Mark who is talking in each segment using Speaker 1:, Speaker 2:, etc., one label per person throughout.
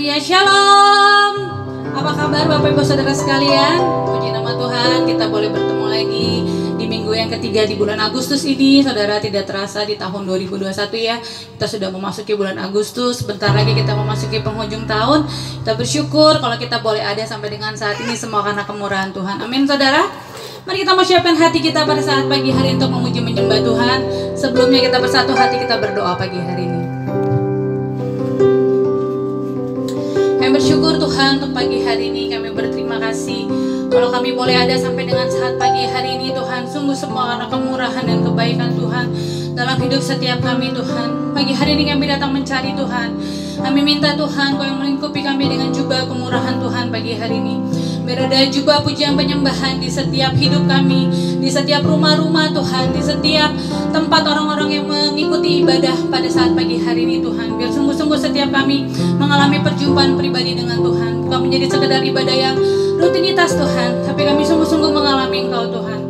Speaker 1: Ya, shalom. Apa kabar Bapak Ibu Saudara sekalian? Puji nama Tuhan, kita boleh bertemu lagi di minggu yang ketiga di bulan Agustus ini. Saudara, tidak terasa di tahun 2021 ya. Kita sudah memasuki bulan Agustus, sebentar lagi kita memasuki penghujung tahun. Kita bersyukur kalau kita boleh ada sampai dengan saat ini, semua karena kemurahan Tuhan. Amin saudara. Mari kita mau siapkan hati kita pada saat pagi hari untuk memuji menyembah Tuhan. Sebelumnya kita bersatu hati, kita berdoa pagi hari ini. Kami bersyukur Tuhan untuk pagi hari ini. Kami berterima kasih kalau kami boleh ada sampai dengan saat pagi hari ini Tuhan. Sungguh semua karena kemurahan dan kebaikan Tuhan dalam hidup setiap kami Tuhan. Pagi hari ini kami datang mencari Tuhan. Kami minta Tuhan Kau yang melingkupi kami dengan jubah kemurahan Tuhan pagi hari ini. Biar ada jubah pujian penyembahan di setiap hidup kami, di setiap rumah-rumah Tuhan, di setiap tempat orang-orang yang mengikuti ibadah pada saat pagi hari ini Tuhan. Biar sungguh-sungguh setiap kami mengalami perjumpaan pribadi dengan Tuhan. Bukan menjadi sekedar ibadah yang rutinitas Tuhan, tapi kami sungguh-sungguh mengalami Engkau Tuhan.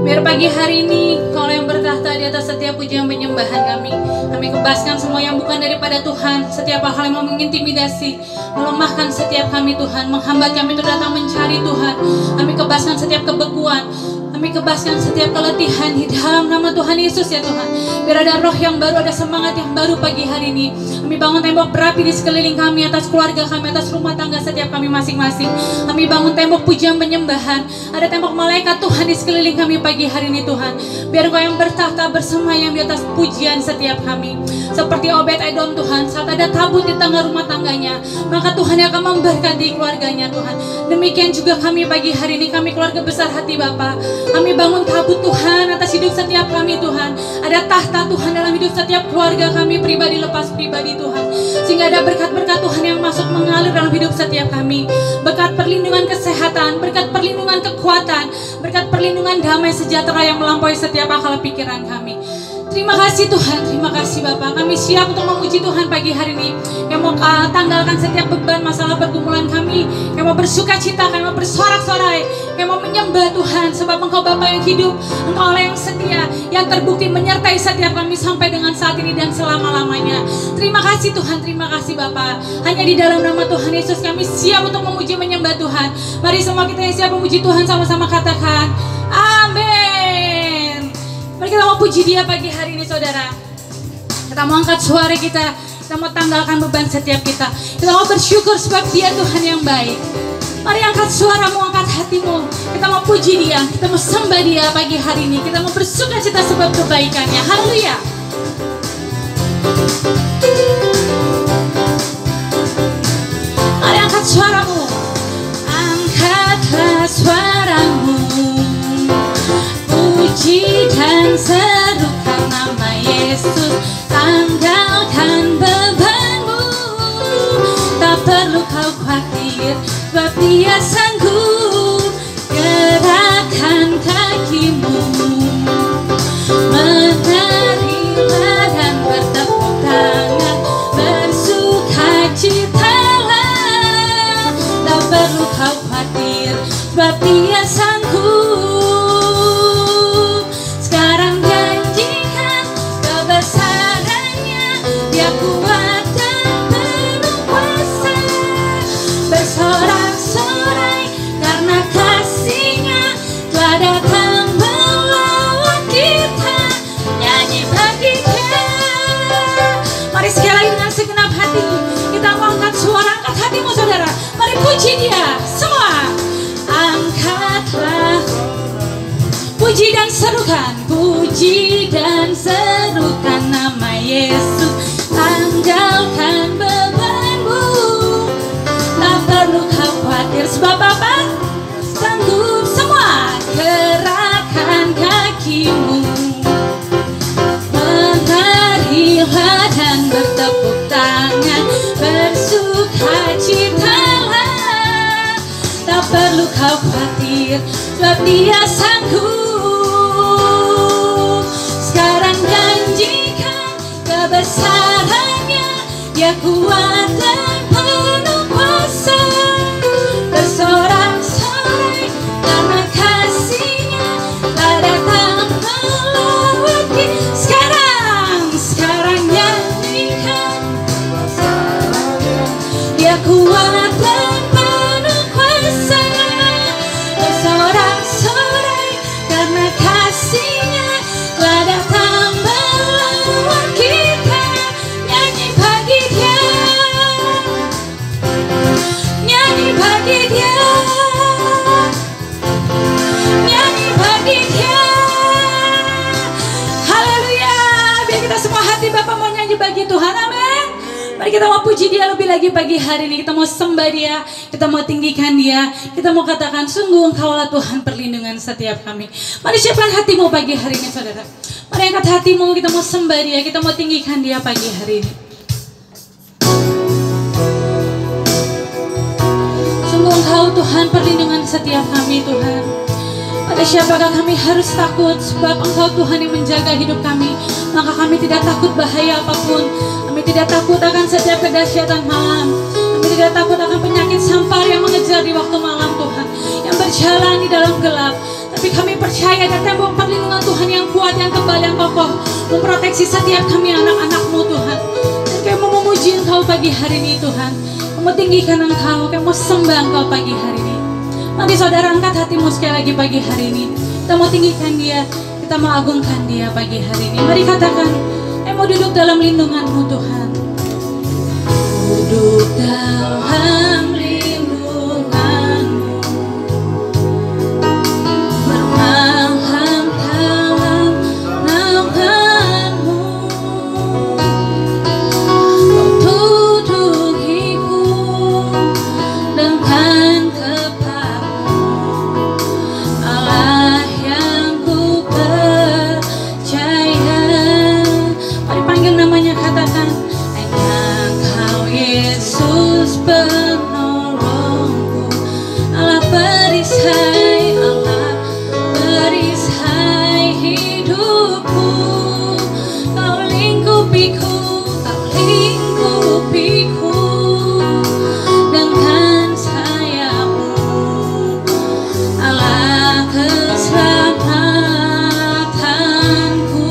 Speaker 1: Biar pagi hari ini Kau yang bertahta di atas setiap pujian penyembahan kami. Kami kebaskan semua yang bukan daripada Tuhan, setiap hal yang mau mengintimidasi, melemahkan setiap kami Tuhan, menghambat kami untuk datang mencari Tuhan. Kami kebaskan setiap kebekuan, kami kebaskan setiap keletihan di dalam nama Tuhan Yesus ya Tuhan. Biar ada roh yang baru, ada semangat yang baru pagi hari ini. Kami bangun tembok berapi di sekeliling kami, atas keluarga kami, atas rumah tangga setiap kami masing-masing. Kami bangun tembok pujian penyembahan. Ada tembok malaikat Tuhan di sekeliling kami pagi hari ini Tuhan. Biar Kau yang bertahta bersemayam di atas pujian setiap kami. Seperti Obed-Edom Tuhan, saat ada tabut di tengah rumah tangganya, maka Tuhan yang akan memberkati keluarganya Tuhan. Demikian juga kami pagi hari ini, kami keluarga besar hati Bapa. Kami bangun tabut Tuhan atas hidup setiap kami Tuhan. Ada tahta Tuhan dalam hidup setiap keluarga kami, pribadi lepas pribadi Tuhan. Sehingga ada berkat-berkat Tuhan yang masuk mengalir dalam hidup setiap kami. Berkat perlindungan kesehatan, berkat perlindungan kekuatan, berkat perlindungan damai sejahtera yang melampaui setiap akal pikiran kami. Terima kasih Tuhan, terima kasih Bapak. Kami siap untuk memuji Tuhan pagi hari ini. Yang mau tanggalkan setiap beban masalah pergumulan kami, yang mau bersuka cita, yang mau bersorak-sorai, yang mau menyembah Tuhan. Sebab Engkau Bapa yang hidup, Engkau Allah yang setia, yang terbukti menyertai setiap kami sampai dengan saat ini dan selama-lamanya. Terima kasih Tuhan, terima kasih Bapak. Hanya di dalam nama Tuhan Yesus kami siap untuk memuji menyembah Tuhan. Mari semua kita yang siap memuji Tuhan sama-sama katakan amin. Mari kita mau puji Dia pagi hari ini saudara. Kita mau angkat suara kita mau tanggalkan beban setiap kita. Kita mau bersyukur sebab Dia Tuhan yang baik. Mari angkat suaramu, angkat hatimu. Kita mau puji Dia, kita mau sembah Dia pagi hari ini. Kita mau bersuka cita sebab kebaikannya. Haleluya. Mari angkat suaramu. Angkatlah suaramu, puji dan serukan nama Yesus. Tanggalkan bebanmu, tak perlu kau khawatir, sebab Dia sanggup. Gerakkan kakimu, menarilah dan bertepuk tangan, bersukacitalah. Tak perlu kau khawatir, sebab Dia sanggup. Sekarang janjikan kebesarannya, Dia kuat dan penuh kuasa. Bersorak-sorai karena kasih-Nya telah datang melawat kita. Nyanyi bagi Dia. Mari sekali lagi dengan segenap hati kita mau angkat suara, angkat hatimu saudara. Mari puji Dia semua. Angkatlah, puji dan serukan, puji dan serukan nama Yesus. Tanggalkan bebanmu, tak perlu kau khawatir, sebab Bapa sanggup. Semua gerakan kakimu, menarilah dan bertepuk tangan, bersukacitalah. Tak perlu kau khawatir, sebab Dia sanggup. Sekarang janjikan kebesarannya, Dia kuat dan penuh kuasa. Bersorak-sorai karena kasih-Nya telah datang melawat kita. Sekarang janjikan Dia kuat lagi bagi Tuhan, amin. Mari kita mau puji Dia lebih lagi pagi hari ini. Kita mau sembah Dia, kita mau tinggikan Dia, kita mau katakan sungguh Engkaulah Tuhan perlindungan setiap kami. Mari siapkan hatimu pagi hari ini saudara. Mari angkat hatimu, kita mau sembah Dia, kita mau tinggikan Dia pagi hari ini. Sungguh Engkau Tuhan perlindungan setiap kami Tuhan. Pada siapakah kami harus takut, sebab Engkau Tuhan yang menjaga hidup kami. Maka kami tidak takut bahaya apapun. Kami tidak takut akan setiap kedahsyatan malam. Kami tidak takut akan penyakit sampar yang mengejar di waktu malam Tuhan, yang berjalan di dalam gelap. Tapi kami percaya ada tembok perlindungan Tuhan yang kuat, yang tebal, yang kokoh, memproteksi setiap kami anak-anak-Mu Tuhan. Dan kami mau memuji Engkau pagi hari ini Tuhan. Kami mau tinggikan Engkau, kami mau sembah Engkau pagi hari ini. Mari saudara angkat hatimu sekali lagi pagi hari ini. Kita mau tinggikan Dia, kita mau agungkan Dia pagi hari ini. Mari katakan, mau duduk dalam lindungan-Mu Tuhan. Duduk dalam lindungan-Mu, bermalam dalam naungan-Mu. Kau tuduhiku dengan kepala-Mu, Allah yang ku percaya. Mari panggil namanya, katakan, hanya Kau Yesus penolongku, Allah perisai, Allah perisai hidupku. Kau lingkupiku, Kau lingkupiku dengan sayap-Mu, Allah keselamatanku.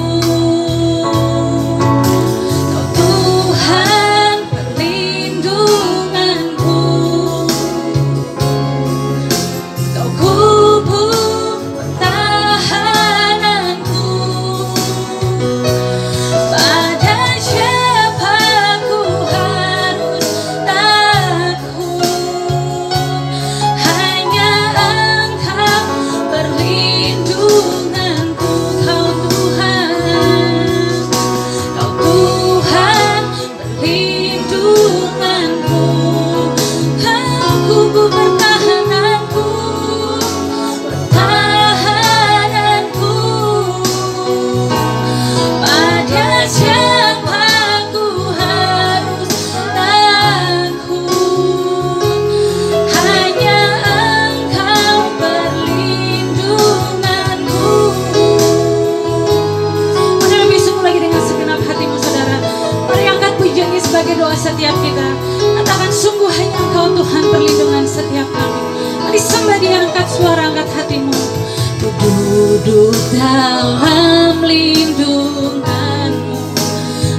Speaker 1: Kau Tuhan perlindunganku, Kau kubu pertahananku. Pada siapa ku harus takut, hanya Engkau perlindunganku. Kau Tuhan, Kau Tuhan perlindunganku, Kau kubu pertahananku, pertahananku. Pada siapa ku harus takut, hanya Engkau perlindunganku. Mari lebih sungguh lagi dengan segenap hatimu saudara. Mari angkat pujian ini sebagai doa setiap kita. Katakan sungguh hanya Engkau Tuhan perlindungan setiap kami. Mari sembah Dia, angkat suara, angkat hatimu. Ku duduk dalam lindungan-Mu.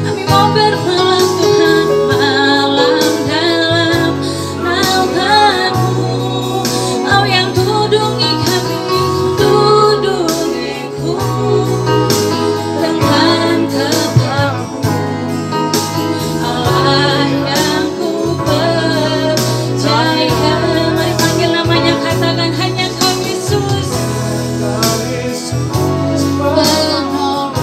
Speaker 1: Kami mau bermalam Tuhan, malam dalam naungan-Mu. Kau yang tudungi kami, tudungiku dengan kepala-Mu, Allah yang ku percaya. Mari panggil namanya, katakan hanya Kau Yesus penolongku.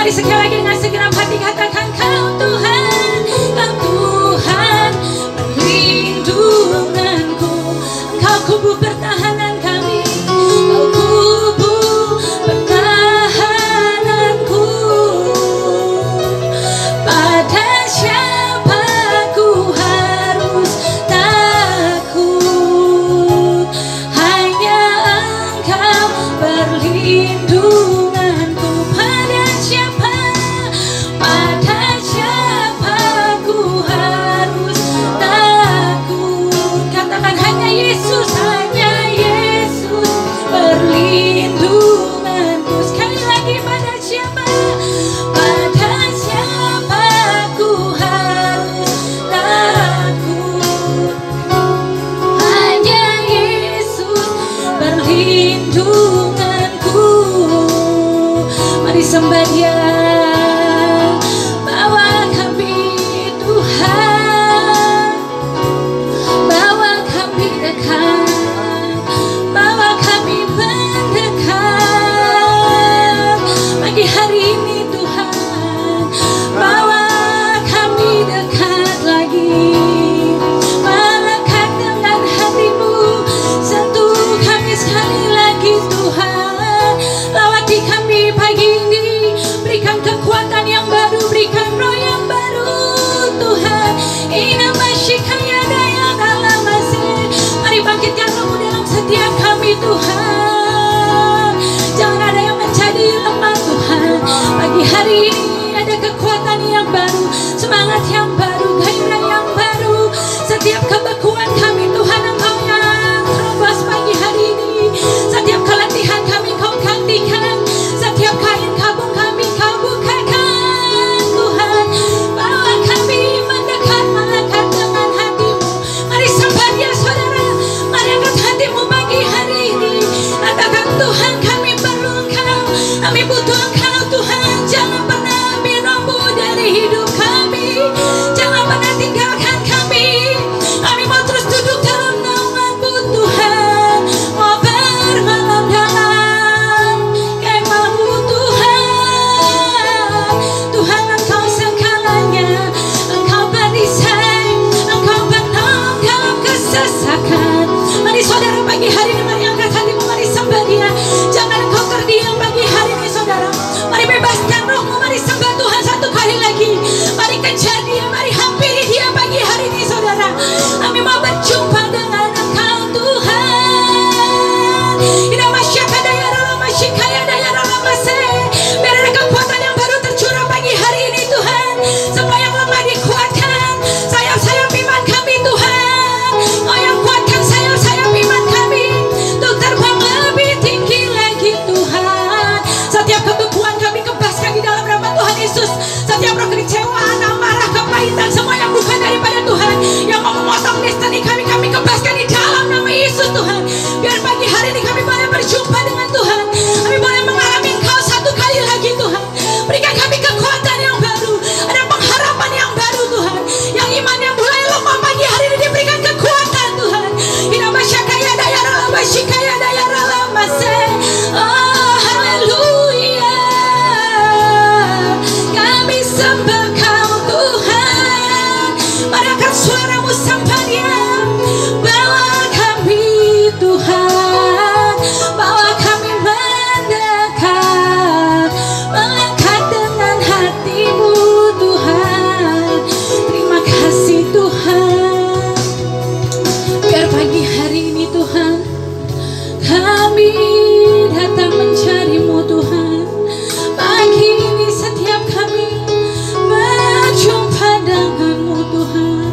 Speaker 1: Mari sekali lagi dengan segenap hati katakan, Kau Tuhan, Kau Tuhan perlindunganku, Engkau kubu pertahanan kami, Kau kubu pertahananku. Pada siapa ku harus takut? Hanya Engkau perlindunganku. Pada siapa ku harus takut? Katakan hanya Yesus perlindunganku. Sekali lagi, pada siapa ku harus takut? Hanya Yesus perlindunganku. Mari sembah Dia. Bawa kami Tuhan, bawa kami dekat, bawa kami mendekat. Pagi hari ini Tuhan, bawa kami dekat lagi, melekat dengan hati-Mu. Sentuh kami sekali lagi Tuhan, lawati kami pagi ini, berikan kekuatan yang baru, berikan roh yang baru Tuhan. Inamasyikaya daya dalam masih, mari bangkitkan roh-Mu dalam setiap kami Tuhan. Jangan ada yang menjadi lemah Tuhan. Pagi hari ini ada kekuatan yang baru, semangat yang baru, gairah yang baru. Setiap kebekuan kami Tuhan, Engkau yang terobos pagi hari ini. Setiap keletihan kami Kau gantikan, setiap kain kabung kami Kau bukakan Tuhan. Bawa kami mendekat, melekat dengan hati-Mu. Mari sembah Dia saudara, mari angkat hati-Mu pagi hari ini. Katakan, Tuhan kami perlu Engkau, kami butuh Engkau Tuhan. Jangan pernah ambil roh-Mu dari hidup kami, jangan pernah tinggalkan kami. Kami mau terus duduk dalam naungan-Mu Tuhan, mau bermalam dalam kemah-Mu Tuhan. Tuhan Engkau segalanya, Engkau perisai, Engkau penolong dalam kesesakan. Mari saudara pagi hari ini, mari angkat hati-Mu, mari sembah Dia. Jangan engkau terdiam pagi hari ini saudara. Mari bebaskan roh-Mu, mari sembah Tuhan satu kali lagi. Mari kejar Dia, mari hampiri Dia pagi hari ini saudara. Kami mau berjumpa dengan Engkau Tuhan. Biar ada kekuatan yang baru tercurah pagi hari ini Tuhan. Semua yang lemah dikuatkan, sayap-sayap iman kami Tuhan. Kau yang kuatkan sayap-sayap iman kami untuk terbang lebih tinggi lagi Tuhan. Setiap kebekuan kami kebaskan di dalam nama Tuhan Yesus. Setiap roh kekecewaan, amarah, kepahitan, semua yang bukan daripada Tuhan, yang mau memotong destiny kami, kami kebaskan di dalam nama Yesus Tuhan. Biar pagi hari ini kami boleh berjumpa dengan Tuhan, kami boleh mengalami Engkau satu kali lagi Tuhan. Berikan kami kekuatan yang baru, ada pengharapan yang baru Tuhan. Yang iman yang mulai lemah pagi hari ini diberikan kekuatan Tuhan. Inamasyakaya daya ralabasyikaya daya ralamase. Oh haleluya, kami sembah Kau Tuhan. Mari angkat suaramu, sembah Dia. Bawa kami Tuhan, bawa kami mendekat, melekat dengan hati-Mu Tuhan. Terima kasih Tuhan. Biar pagi hari ini Tuhan, kami datang mencari-Mu Tuhan. Pagi ini setiap kami berjumpa dengan-Mu Tuhan.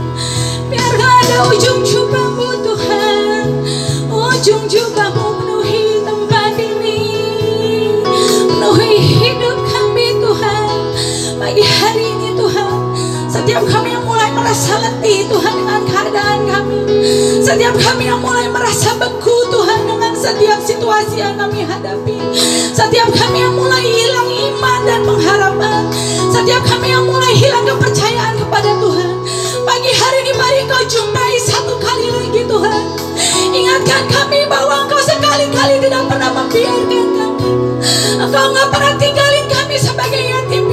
Speaker 1: Biar gak ada ujung jubah-Mu Tuhan, ujung jubah-Mu penuhi tempat ini, penuhi hidup kami Tuhan. Pagi hari ini Tuhan, setiap kami yang mulai merasa letih Tuhan dengan keadaan kami, setiap kami yang mulai merasa beku Tuhan dengan setiap situasi yang kami hadapi, setiap kami yang mulai hilang iman dan pengharapan, setiap kami yang mulai hilang kepercayaan kepada Tuhan. Pagi hari ini mari Kau jumpai satu kali lagi Tuhan. Ingatkan kami bahwa Engkau sekali-kali tidak pernah membiarkan kami. Engkau nggak pernah tinggalin kami sebagai yatim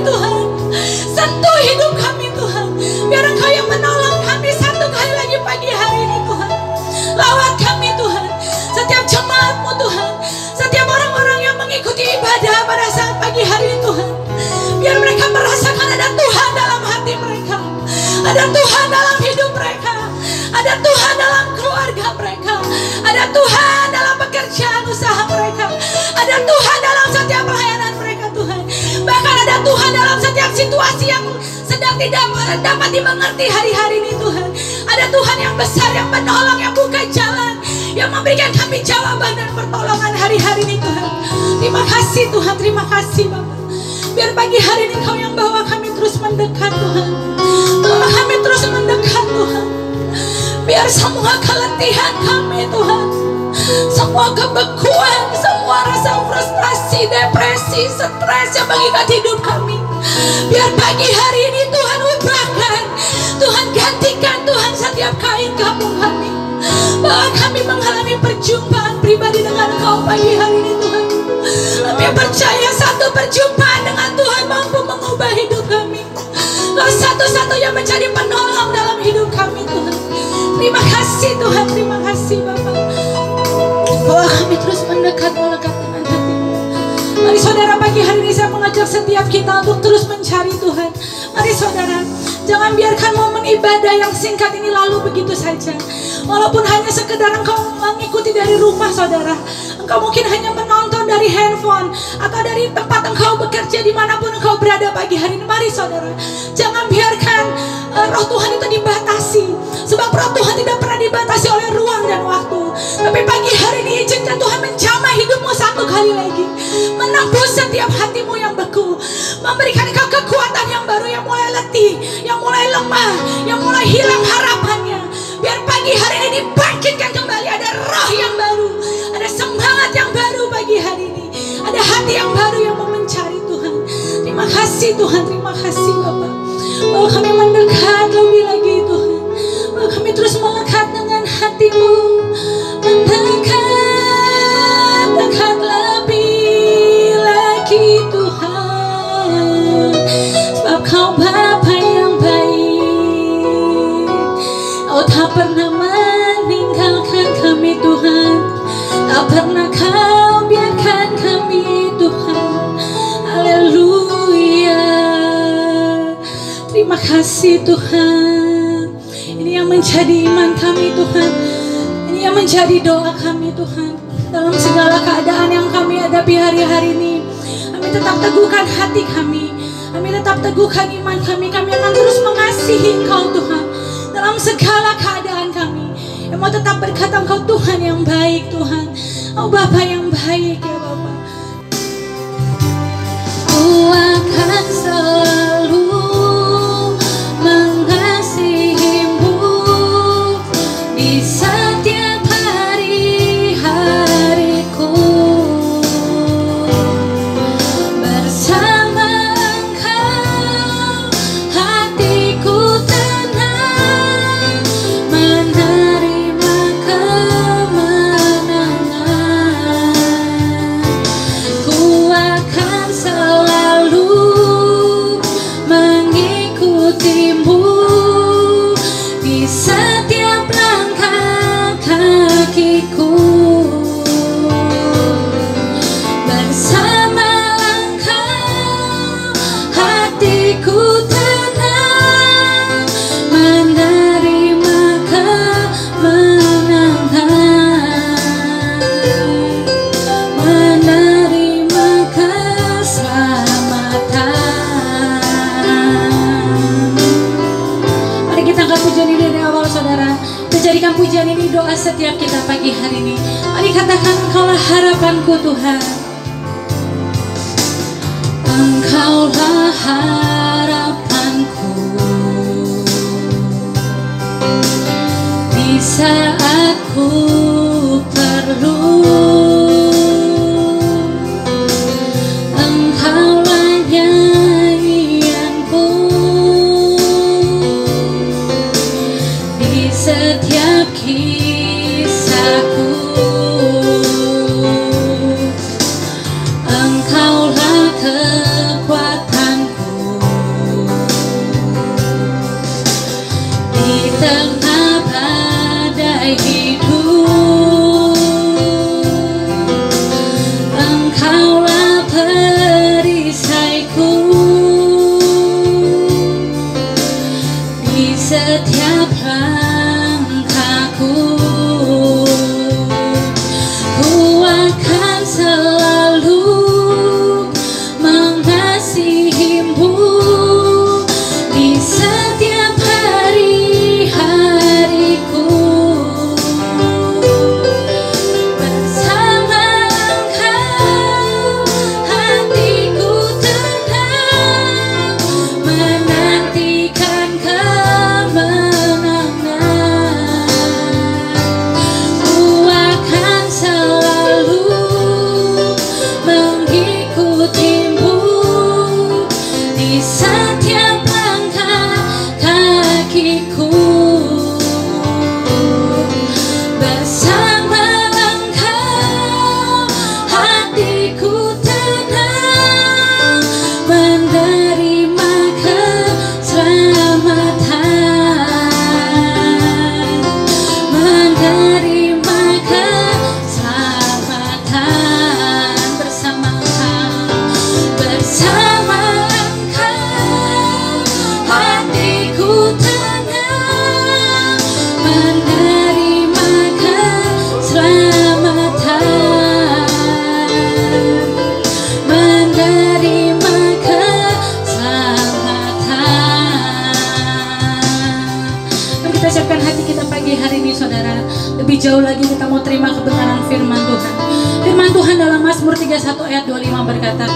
Speaker 1: Tuhan. Sentuh hidup kami Tuhan. Biar Engkau yang menolong kami satu kali lagi pagi hari ini Tuhan. Lawat kami Tuhan. Setiap jemaat-Mu Tuhan. Setiap orang-orang yang mengikuti ibadah pada saat pagi hari ini Tuhan. Biar mereka merasakan ada Tuhan dalam hati mereka. Ada Tuhan dalam hidup mereka. Ada Tuhan dalam keluarga mereka. Ada Tuhan dalam pekerjaan usaha mereka. Ada Tuhan dalam setiap pelayanan mereka Tuhan. Bahkan ada Tuhan dalam setiap situasi yang sedang tidak dapat dimengerti hari-hari ini Tuhan. Ada Tuhan yang besar, yang menolong, yang buka jalan, yang memberikan kami jawaban dan pertolongan hari-hari ini Tuhan. Terima kasih Tuhan, terima kasih Bapak. Biar pagi hari ini Kau yang bawa kami terus mendekat Tuhan. Bawa kami terus mendekat Tuhan. Biar semua keletihan kami Tuhan, semua kebekuan, semua rasa frustasi, depresi, stres yang mengikat hidup kami, biar pagi hari ini Tuhan ubahkan, Tuhan gantikan Tuhan setiap kain kampung kami. Bahwa kami mengalami perjumpaan pribadi dengan Kau pagi hari ini Tuhan. Kami percaya satu perjumpaan dengan Tuhan mampu mengubah hidup kami. Kau satu-satunya menjadi penolong dalam hidup kami Tuhan. Terima kasih Tuhan, terima kasih Bapak. Bahwa kami terus melekat dengan hati-Mu. Mari saudara, pagi hari ini saya mengajak setiap kita untuk terus mencari Tuhan. Mari saudara, jangan biarkan momen ibadah yang singkat ini lalu begitu saja. Walaupun hanya sekedar engkau mengikuti dari rumah saudara, engkau mungkin hanya menonton dari handphone atau dari tempat engkau bekerja dimanapun engkau berada pagi hari ini. Mari saudara, jangan biarkan roh Tuhan itu dibatasi. Sebab roh Tuhan tidak pernah dibatasi oleh ruang dan waktu. Tapi pagi hari ini izinkan Tuhan menjamah hidupmu satu kali lagi, menembus setiap hatimu yang beku, memberikan kau kekuatan yang baru, yang mulai letih, yang mulai lemah, yang mulai hilang harapannya. Biar pagi hari ini dibangkitkan kembali, ada roh yang baru, ada semangat yang baru pagi hari ini, ada hati yang baru yang mau mencari Tuhan. Terima kasih Tuhan, terima kasih Bapak. Bahwa kami mendekat lebih lagi Tuhan. Bahwa kami terus melekat dengan hati-Mu. Mendekat, dekat lebih lagi Tuhan. Sebab Kau Bapa yang baik. Kau tak pernah meninggalkan kami Tuhan. Tak pernah Kau biarkan kami Tuhan. Haleluya. Terima kasih Tuhan. Ini yang menjadi iman kami Tuhan. Ini yang menjadi doa kami Tuhan. Dalam segala keadaan yang kami hadapi hari-hari ini, kami tetap teguhkan hati kami. Kami tetap teguhkan iman kami. Kami akan terus mengasihi Engkau Tuhan. Dalam segala keadaan kami, yang mau tetap berkata Engkau Tuhan yang baik Tuhan. Oh Bapa yang baik ya Bapa. Ku akan selalu mengasihi-Mu di setiap hari-hariku. Bersama Engkau hatiku tenang, menerima kemenangan. Ku akan selalu mengikuti-Mu di setiap langkah kakiku. Bersama Engkau hatiku tenang, menerima kemenangan, menerima keselamatan. Mari kita angkat pujian ini dari awal saudara. Kita jadikan pujian ini doa setiap kita pagi hari ini. Mari katakan, Engkaulah harapanku Tuhan. Engkaulah harapanku di saat ku perlu. Engkaulah nyanyianku di setiap kisahku. Engkaulah kekuatanku tengah badai hidup, Engkaulah perisaiku. Di setiap langkahku, ku akan selalu mengasihimu. Di setiap hari-hariku, bersama Engkau hatiku tenang, menantikan kemenangan. Ku akan selalu mengikutimu di setiap langkah kakiku. Bersama Engkau hatiku tenang, menerima keselamatan, menerima keselamatan. Bersama Engkau, bersama Engkau hatiku tenang, menerima keselamatan, menerima keselamatan. Mari kita siapkan hati kita pagi hari ini, saudara. Lebih jauh lagi kita mau terima kebenaran firman Tuhan. Firman Tuhan dalam Mazmur 31 ayat 25 berkata,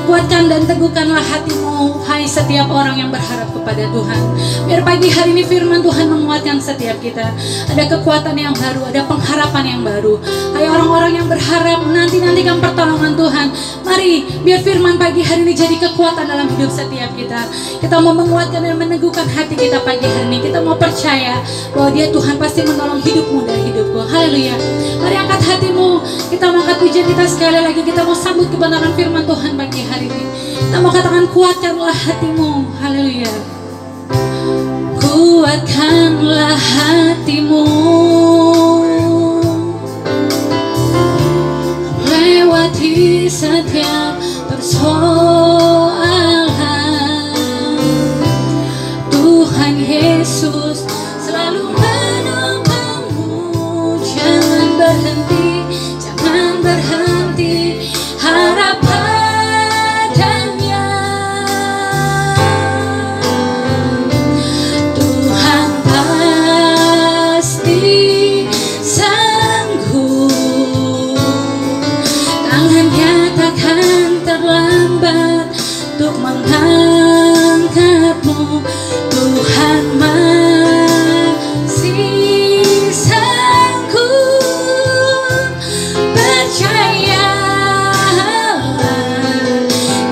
Speaker 1: kuatkan dan teguhkanlah hatimu, hai setiap orang yang berharap kepada Tuhan. Biar pagi hari ini firman Tuhan menguatkan setiap kita. Ada kekuatan yang baru, ada pengharapan yang baru. Hai orang-orang yang berharap nantikan pertolongan Tuhan. Mari biar firman pagi hari ini jadi kekuatan dalam hidup setiap kita. Kita mau menguatkan dan meneguhkan hati kita pagi hari ini. Kita mau percaya bahwa Dia Tuhan pasti menolong hidupmu dan hidupku. Haleluya. Mari angkat hatimu. Kita mau angkat pujian kita sekali lagi. Kita mau sambut kebenaran firman Tuhan pagi hari ini. Kita mau katakan kuatkanlah hatimu. Haleluya. Kuatkanlah hatimu lewati setiap persoalan. Tuhan Yesus selalu menopangmu. Jangan berhenti, jangan berhenti harap padanya. Tuhan pasti sanggup, tangannya takkan terlambat untuk mengangkatmu. Tuhan masih sanggup, percayalah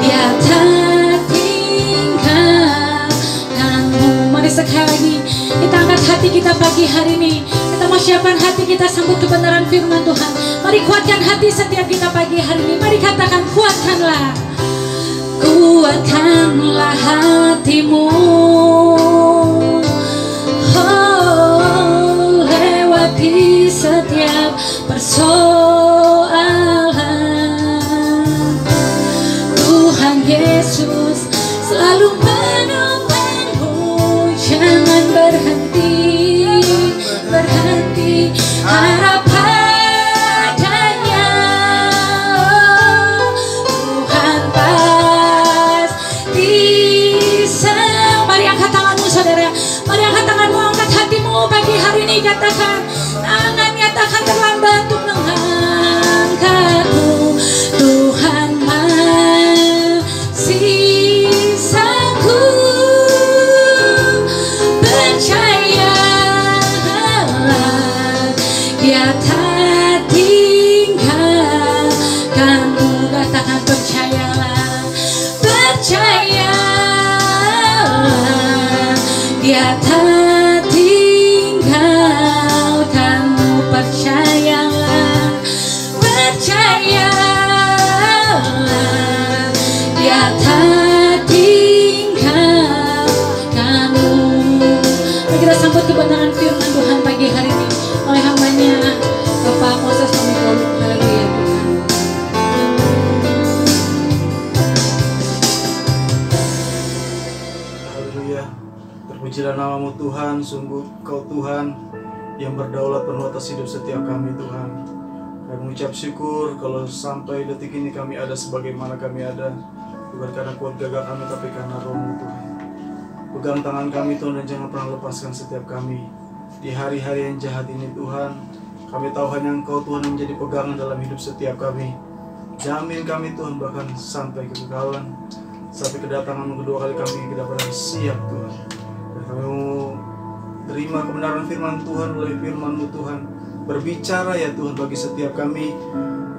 Speaker 1: Dia tak tinggalkanmu. Mari sekali lagi kita angkat hati kita pagi hari ini. Kita mau siapkan hati kita sambut kebenaran firman Tuhan. Mari kuatkan hati setiap kita pagi hari ini. Mari katakan kuatkanlah, kuatkanlah hatimu. Oh, lewati setiap persoalan. Tuhan Yesus selalu menopangmu. Jangan berhenti, berhenti harap padanya. Tuhan pasti sang. Mari angkat tanganmu, saudara. Mari angkat tanganmu, angkat hatimu pagi hari ini. Katakan, tangannya takkan terlambat untuk mengangkatmu. Tuhan masih sanggup, percayalah Dia tak tinggalkanmu. Katakan percayalah, percayalah Dia tak tinggalkanmu. Percayalah, percayalah Dia tak tinggalkanmu. Mari kita sambut kebenaran firman Tuhan pagi hari ini oleh hambanya Bapak Moses Pamikol. Haleluya Tuhan.
Speaker 2: Haleluya. Terpujilah namamu Tuhan, sungguh Kau Tuhan yang berdaulat penuh atas hidup setiap kami Tuhan. Kami mengucap syukur kalau sampai detik ini kami ada sebagaimana kami ada, bukan karena kuat gagah kami tapi karena Roh-Mu Tuhan. Pegang tangan kami Tuhan dan jangan pernah lepaskan setiap kami di hari-hari yang jahat ini Tuhan. Kami tahu hanya Engkau Tuhan yang menjadi pegangan dalam hidup setiap kami. Jamin kami Tuhan bahkan sampai kekekalan, sampai kedatangan-Mu kedua kali kami tidak pernah siap Tuhan. Dan kami mau terima kebenaran firman Tuhan melalui firman-Mu Tuhan. Berbicara ya Tuhan bagi setiap kami,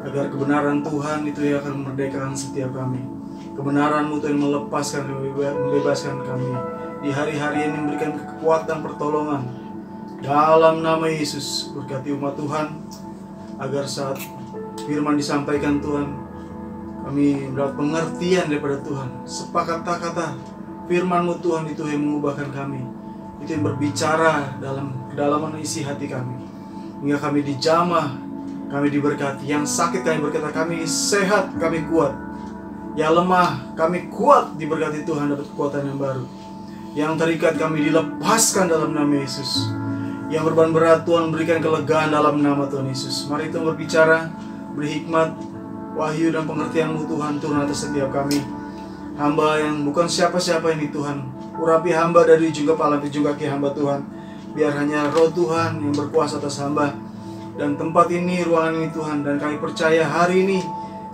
Speaker 2: agar kebenaran Tuhan itu yang akan memerdekakan setiap kami. Kebenaran-Mu Tuhan melepaskan, membebaskan kami. Di hari-hari ini memberikan kekuatan pertolongan. Dalam nama Yesus, berkati umat Tuhan, agar saat firman disampaikan Tuhan, kami mendapat pengertian daripada Tuhan. Sepakat kata firman-Mu Tuhan itu yang mengubahkan kami. Itu yang berbicara dalam kedalaman isi hati kami. Hingga kami dijamah, kami diberkati. Yang sakit kami berkata kami sehat, kami kuat. Yang lemah kami kuat, diberkati Tuhan, dapat kekuatan yang baru. Yang terikat kami dilepaskan dalam nama Yesus. Yang beban berat Tuhan berikan kelegaan dalam nama Tuhan Yesus. Mari Tuhan berbicara, beri hikmat, wahyu dan pengertian-Mu Tuhan turun atas setiap kami. Hamba yang bukan siapa-siapa ini Tuhan, urapi hamba dari ujung kepala ke ujung kaki hamba Tuhan. Biar hanya Roh Tuhan yang berkuasa atas hamba. Dan tempat ini, ruangan ini Tuhan, dan kami percaya hari ini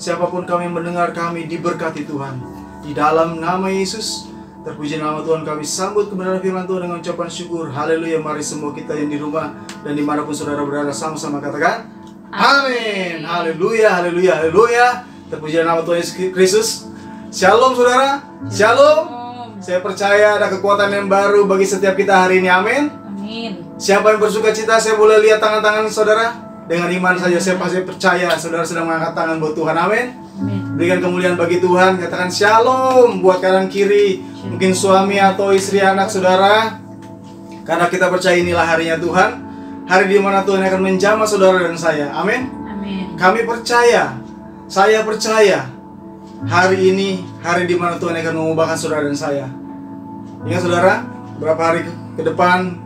Speaker 2: siapapun kami yang mendengar kami diberkati Tuhan. Di dalam nama Yesus, terpuji nama Tuhan, kami sambut kebenaran firman Tuhan dengan ucapan syukur. Haleluya. Mari semua kita yang di rumah dan dimanapun saudara berada sama-sama katakan amin. Haleluya, haleluya, haleluya. Terpuji nama Tuhan Yesus Kristus. Shalom saudara. Shalom. Saya percaya ada kekuatan yang baru bagi setiap kita hari ini. Amin.
Speaker 1: Amin.
Speaker 2: Siapa yang bersuka cita, saya boleh lihat tangan-tangan saudara. Dengan iman saja saya pasti percaya saudara sedang mengangkat tangan buat Tuhan. Amin. Berikan kemuliaan bagi Tuhan. Katakan shalom buat kanan kiri, mungkin suami atau istri anak saudara. Karena kita percaya inilah harinya Tuhan, hari di mana Tuhan akan menjamah saudara dan saya. Amin.
Speaker 1: Amin.
Speaker 2: Kami percaya, saya percaya hari ini hari di mana Tuhan akan mengubahkan saudara dan saya. Ingat saudara, berapa hari ke depan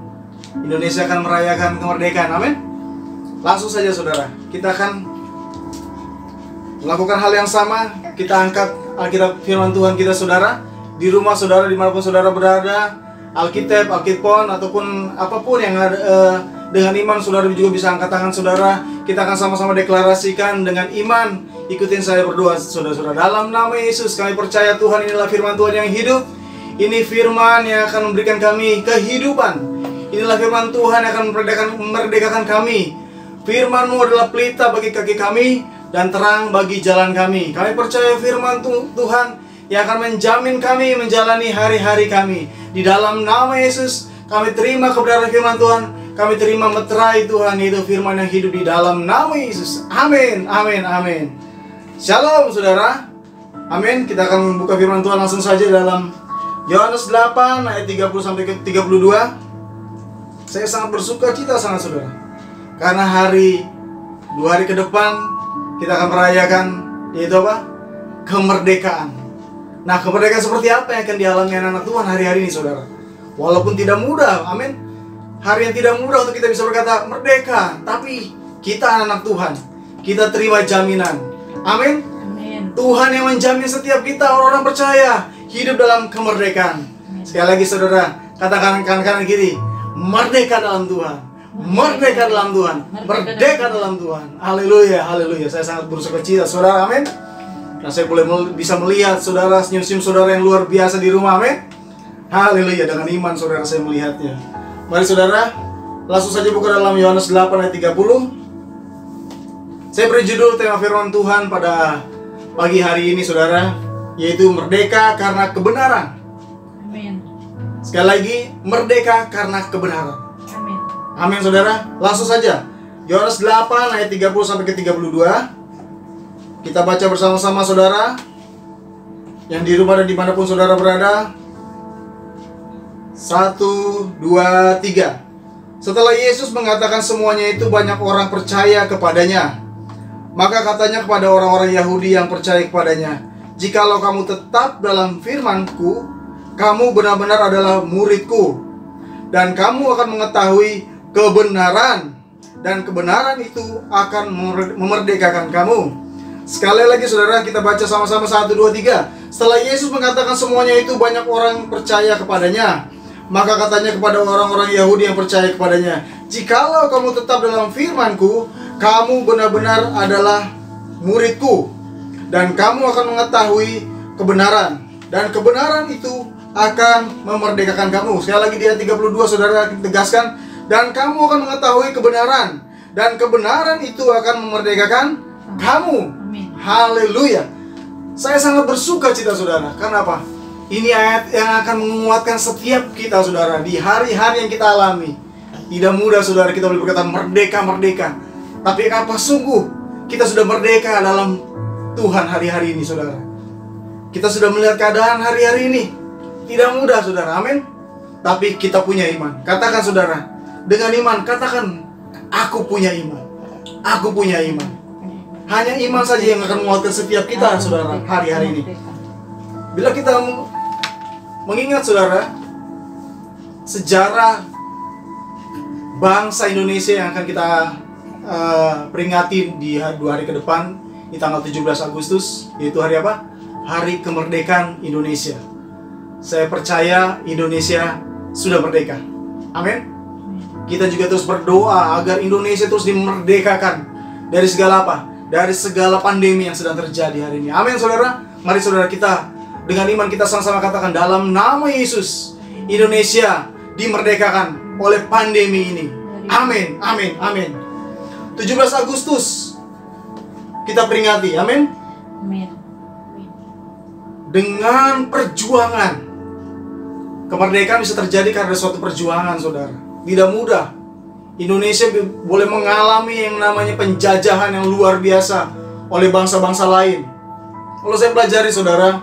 Speaker 2: Indonesia akan merayakan kemerdekaan. Amin. Langsung saja saudara, kita akan melakukan hal yang sama. Kita angkat Alkitab firman Tuhan kita saudara. Di rumah saudara, dimanapun saudara berada, Alkitab, Alkitpon, ataupun apapun yang ada, dengan iman saudara juga bisa angkat tangan saudara. Kita akan sama-sama deklarasikan dengan iman. Ikutin saya berdoa saudara-saudara. Dalam nama Yesus kami percaya Tuhan inilah firman Tuhan yang hidup. Ini firman yang akan memberikan kami kehidupan. Inilah firman Tuhan yang akan memerdekakan kami. Firman-Mu adalah pelita bagi kaki kami dan terang bagi jalan kami. Kami percaya firman Tuhan yang akan menjamin kami menjalani hari-hari kami. Di dalam nama Yesus kami terima kebenaran firman Tuhan. Kami terima meterai Tuhan, itu firman yang hidup di dalam nama Yesus. Amin, amin, amin. Shalom saudara. Amin. Kita akan membuka firman Tuhan langsung saja dalam Yohanes 8 ayat 30 sampai ke 32. Saya sangat bersuka cita sangat saudara, karena 2 hari ke depan kita akan merayakan, yaitu apa? Kemerdekaan. Nah, kemerdekaan seperti apa yang akan dialami anak-anak Tuhan hari-hari ini saudara? Walaupun tidak mudah, amin. Hari yang tidak mudah untuk kita bisa berkata merdeka, tapi kita anak-anak Tuhan, kita terima jaminan. Amin.
Speaker 1: Amin.
Speaker 2: Tuhan yang menjamin setiap kita orang-orang percaya hidup dalam kemerdekaan.
Speaker 1: Amin.
Speaker 2: Sekali lagi saudara, katakan kanan kiri, merdeka dalam Tuhan. Merdeka dalam Tuhan. Merdeka dalam Tuhan. Haleluya, haleluya. Saya sangat bersuka cita saudara, amin. Dan saya boleh bisa melihat saudara, senyum-senyum saudara yang luar biasa di rumah, amin. Haleluya, dengan iman saudara saya melihatnya. Mari saudara, langsung saja buka dalam Yohanes 8 ayat 30. Saya beri judul tema firman Tuhan pada pagi hari ini saudara, yaitu merdeka karena kebenaran.
Speaker 1: Amin.
Speaker 2: Sekali lagi, merdeka karena kebenaran.
Speaker 1: Amin.
Speaker 2: Amin saudara. Langsung saja Yohanes 8 ayat 30 sampai ke 32. Kita baca bersama-sama saudara, yang di rumah dan dimanapun saudara berada. 1, 2, 3. Setelah Yesus mengatakan semuanya itu, banyak orang percaya kepadanya. Maka katanya kepada orang-orang Yahudi yang percaya kepadanya, "Jikalau kamu tetap dalam firman-Ku, kamu benar-benar adalah murid-Ku, dan kamu akan mengetahui kebenaran, dan kebenaran itu akan memerdekakan kamu." Sekali lagi saudara, kita baca sama-sama 1, 2, 3. Setelah Yesus mengatakan semuanya itu, banyak orang percaya kepadanya. Maka katanya kepada orang-orang Yahudi yang percaya kepadanya, "Jikalau kamu tetap dalam firman-Ku, kamu benar-benar adalah murid-Ku, dan kamu akan mengetahui kebenaran, dan kebenaran itu akan memerdekakan kamu." Sekali lagi di ayat 32 saudara tegaskan, "Dan kamu akan mengetahui kebenaran, dan kebenaran itu akan memerdekakan kamu."
Speaker 1: Amin.
Speaker 2: Haleluya. Saya sangat bersuka cita saudara. Kenapa? Ini ayat yang akan menguatkan setiap kita saudara di hari-hari yang kita alami. Tidak mudah saudara kita boleh berkata merdeka, merdeka. Tapi apa sungguh kita sudah merdeka dalam Tuhan hari-hari ini saudara. Kita sudah melihat keadaan hari-hari ini. Tidak mudah saudara, amin. Tapi kita punya iman. Katakan saudara, dengan iman katakan, "Aku punya iman. Aku punya iman." Hanya iman saja yang akan menguatkan setiap kita saudara hari-hari ini. Bila kita mengingat saudara sejarah bangsa Indonesia yang akan kita peringati di 2 hari ke depan, di tanggal 17 Agustus, yaitu hari apa? Hari Kemerdekaan Indonesia. Saya percaya Indonesia sudah merdeka. Amin. Kita juga terus berdoa agar Indonesia terus dimerdekakan dari segala apa? Dari segala pandemi yang sedang terjadi hari ini. Amin saudara. Mari saudara kita dengan iman kita sama-sama katakan, dalam nama Yesus, Indonesia dimerdekakan oleh pandemi ini. Amin, amin, amin. 17 Agustus kita peringati, amin.
Speaker 1: Amin.
Speaker 2: Dengan perjuangan. Kemerdekaan bisa terjadi karena suatu perjuangan saudara. Tidak mudah. Indonesia boleh mengalami yang namanya penjajahan yang luar biasa oleh bangsa-bangsa lain. Kalau saya pelajari saudara,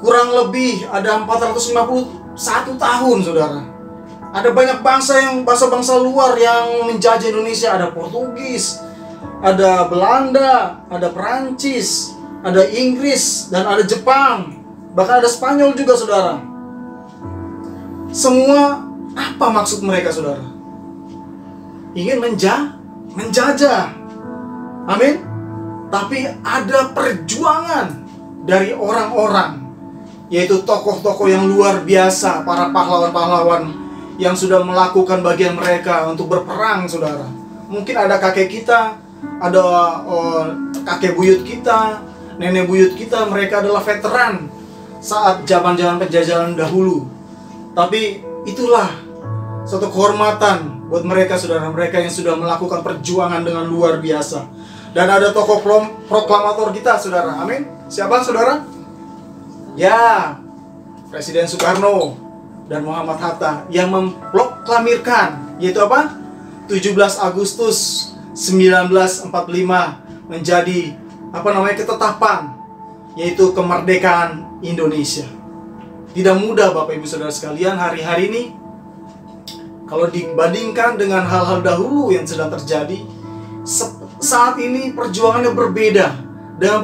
Speaker 2: kurang lebih ada 451 tahun saudara. Ada banyak bangsa luar yang menjajah Indonesia. Ada Portugis, ada Belanda, ada Perancis, ada Inggris, dan ada Jepang. Bahkan ada Spanyol juga saudara. Semua apa maksud mereka saudara? Ingin menjajah. Amin. Tapi ada perjuangan dari orang-orang, yaitu tokoh-tokoh yang luar biasa, para pahlawan-pahlawan yang sudah melakukan bagian mereka untuk berperang saudara. Mungkin ada kakek kita, ada kakek buyut kita, nenek buyut kita, mereka adalah veteran saat zaman-zaman penjajahan dahulu. Tapi itulah suatu kehormatan buat mereka saudara, mereka yang sudah melakukan perjuangan dengan luar biasa. Dan ada tokoh proklamator kita saudara, amin. Siapa saudara? Ya, Presiden Soekarno dan Muhammad Hatta yang memproklamirkan, yaitu apa? 17 Agustus 1945 menjadi ketetapan, yaitu kemerdekaan Indonesia. Tidak mudah Bapak Ibu Saudara sekalian hari-hari ini. Kalau dibandingkan dengan hal-hal dahulu yang sedang terjadi, saat ini perjuangannya berbeda dengan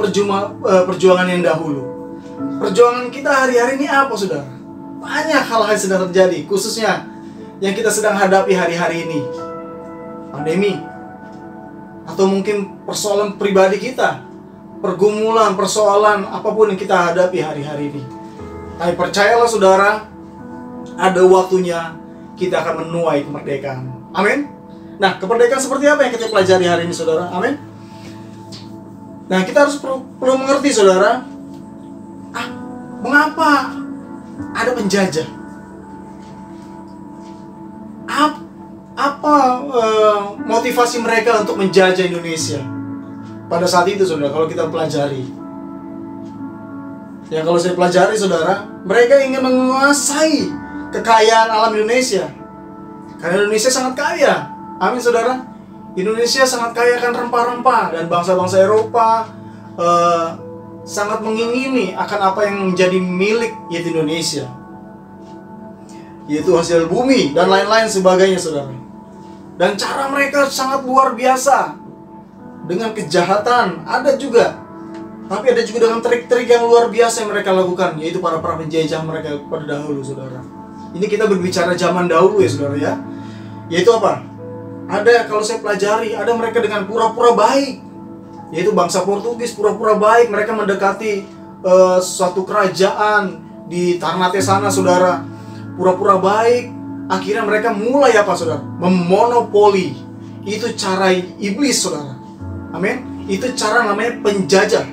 Speaker 2: perjuangan yang dahulu. Perjuangan kita hari-hari ini apa saudara? Banyak hal-hal yang sedang terjadi, khususnya yang kita sedang hadapi hari-hari ini. Pandemi, atau mungkin persoalan pribadi kita, pergumulan, persoalan apapun yang kita hadapi hari-hari ini. Tapi percayalah saudara, ada waktunya kita akan menuai kemerdekaan. Amin. Nah, kemerdekaan seperti apa yang kita pelajari hari ini saudara? Amin. Nah, kita harus perlu mengerti saudara, mengapa ada penjajah? Apa motivasi mereka untuk menjajah Indonesia pada saat itu saudara? Kalau kita pelajari, ya kalau saya pelajari saudara, mereka ingin menguasai kekayaan alam Indonesia. Karena Indonesia sangat kaya. Amin saudara. Indonesia sangat kaya akan rempah-rempah, dan bangsa-bangsa Eropa sangat mengingini akan apa yang menjadi milik yaitu Indonesia. yaitu hasil bumi dan lain-lain sebagainya, saudara. Dan cara mereka sangat luar biasa. Dengan kejahatan ada juga, tapi ada juga dengan trik-trik yang luar biasa yang mereka lakukan, yaitu para penjajah mereka pada dahulu, saudara. Ini kita berbicara zaman dahulu ya, saudara ya. Yaitu apa? Ada, kalau saya pelajari, ada mereka dengan pura-pura baik, yaitu bangsa Portugis pura-pura baik. Mereka mendekati suatu kerajaan di Ternate sana, saudara. Pura-pura baik. Akhirnya mereka mulai apa, saudara? Memonopoli. Itu cara iblis, saudara. Amin. Itu cara namanya penjajah.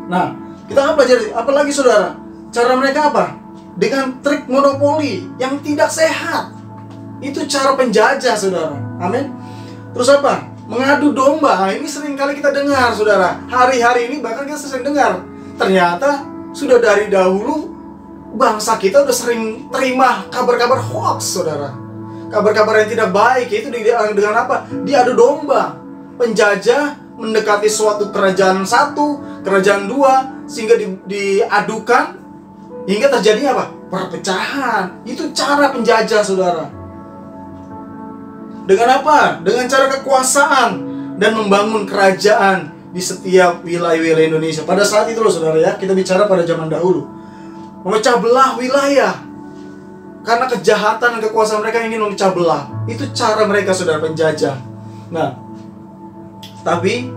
Speaker 2: Nah, kita akan pelajari apalagi, saudara. Cara mereka apa? Dengan trik monopoli yang tidak sehat. Itu cara penjajah, saudara. Amin. Terus apa? Mengadu domba. Nah, ini sering kali kita dengar, saudara. Hari-hari ini bahkan kita sering dengar. Ternyata sudah dari dahulu bangsa kita udah sering terima kabar-kabar hoax, saudara. Kabar-kabar yang tidak baik. Itu dengan apa? Diadu domba. Penjajah mendekati suatu kerajaan satu, kerajaan dua, sehingga diadukan hingga terjadi apa? Perpecahan. Itu cara penjajah, saudara. Dengan apa? Dengan cara kekuasaan dan membangun kerajaan di setiap wilayah-wilayah Indonesia. Pada saat itu loh, saudara ya, kita bicara pada zaman dahulu. Memecah belah wilayah. Karena kejahatan dan kekuasaan mereka ingin memecah belah. Itu cara mereka, saudara, penjajah. Nah, tapi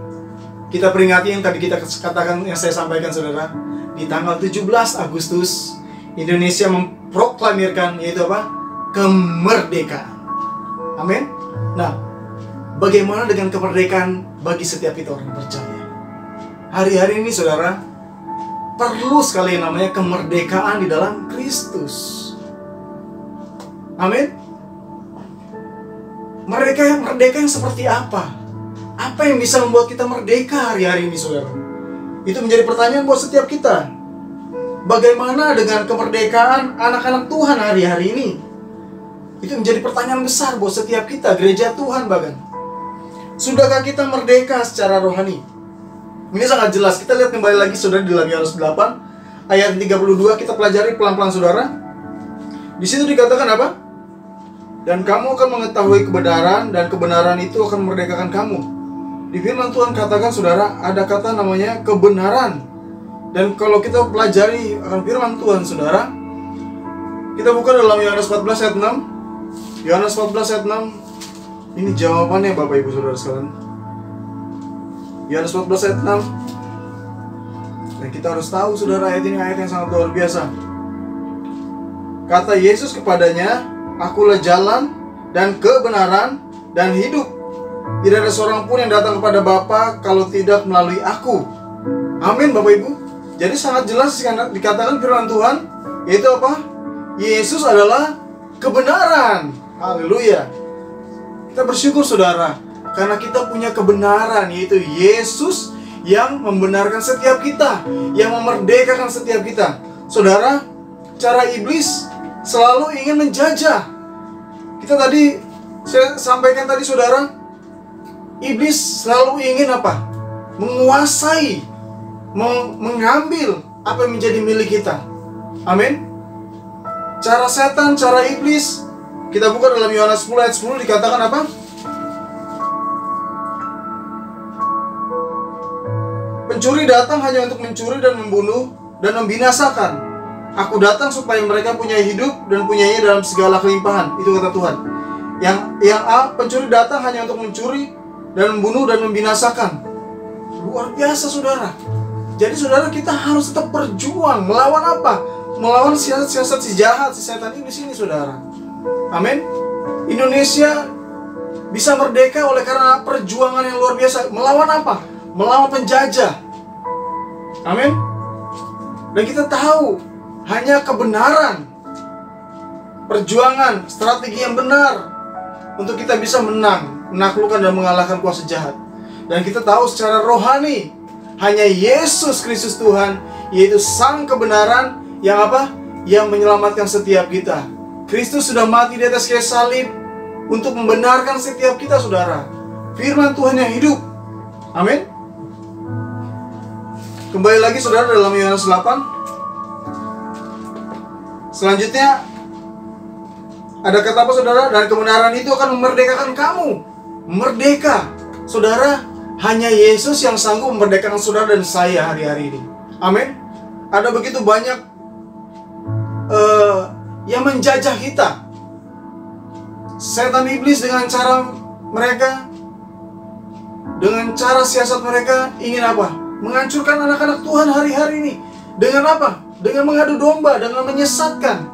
Speaker 2: kita peringati yang tadi kita katakan, yang saya sampaikan, saudara. Di tanggal 17 Agustus Indonesia memproklamirkan, yaitu apa? Kemerdekaan. Amin. Nah, bagaimana dengan kemerdekaan bagi setiap kita orang percaya? Hari-hari ini, saudara, perlu sekali yang namanya kemerdekaan di dalam Kristus. Amin. Merdeka yang seperti apa? Apa yang bisa membuat kita merdeka hari-hari ini, saudara? Itu menjadi pertanyaan buat setiap kita. Bagaimana dengan kemerdekaan anak-anak Tuhan hari-hari ini? Itu menjadi pertanyaan besar buat setiap kita, gereja Tuhan bahkan. Sudahkah kita merdeka secara rohani? Ini sangat jelas. Kita lihat kembali lagi, saudara, di dalam Yohanes 8 ayat 32. Kita pelajari pelan-pelan, saudara. Di situ dikatakan apa? Dan kamu akan mengetahui kebenaran, dan kebenaran itu akan memerdekakan kamu. Di firman Tuhan katakan, saudara, ada kata namanya kebenaran. Dan kalau kita pelajari akan firman Tuhan, saudara, kita buka dalam Yohanes 14 ayat 6. Yohanes 14 ayat 6. Ini jawabannya, Bapak Ibu Saudara sekalian. Yohanes 14 ayat 6. Dan kita harus tahu, saudara, ayat ini ayat yang sangat luar biasa. Kata Yesus kepadanya, Akulah jalan dan kebenaran dan hidup. Tidak ada seorang pun yang datang kepada Bapa kalau tidak melalui aku. Amin, Bapak Ibu. Jadi sangat jelas dikatakan firman Tuhan, yaitu apa? Yesus adalah kebenaran. Haleluya. Kita bersyukur, saudara, karena kita punya kebenaran, yaitu Yesus yang membenarkan setiap kita, yang memerdekakan setiap kita. Saudara, cara iblis selalu ingin menjajah. Saya sampaikan tadi, saudara, iblis selalu ingin apa? Menguasai, mengambil apa yang menjadi milik kita. Amin. Cara setan, cara iblis, kita buka dalam Yohanes 10 ayat 10 dikatakan apa? Pencuri datang hanya untuk mencuri dan membunuh dan membinasakan. Aku datang supaya mereka punya hidup dan punyanya dalam segala kelimpahan. Itu kata Tuhan. Pencuri datang hanya untuk mencuri dan membunuh dan membinasakan. Luar biasa, saudara. Jadi, saudara, kita harus tetap berjuang. Melawan apa? Melawan siasat si jahat, si setan iblis ini, saudara. Amin. Indonesia bisa merdeka oleh karena perjuangan yang luar biasa. Melawan apa? Melawan penjajah. Amin. Dan kita tahu, hanya kebenaran, perjuangan, strategi yang benar untuk kita bisa menang, menaklukkan dan mengalahkan kuasa jahat. Dan kita tahu secara rohani, hanya Yesus Kristus Tuhan, yaitu Sang kebenaran yang apa? Yang menyelamatkan setiap kita. Kristus sudah mati di atas kayu salib untuk membenarkan setiap kita, saudara. Firman Tuhan yang hidup. Amin. Kembali lagi, saudara, dalam Yohanes 8. Selanjutnya Ada kata apa saudara? Dan kebenaran itu akan memerdekakan kamu. Merdeka. Saudara, hanya Yesus yang sanggup memerdekakan saudara dan saya hari-hari ini. Amin. Ada begitu banyak yang menjajah kita. Setan iblis dengan cara mereka, dengan cara siasat mereka ingin apa? Menghancurkan anak-anak Tuhan hari-hari ini. Dengan apa? Dengan mengadu domba, dengan menyesatkan.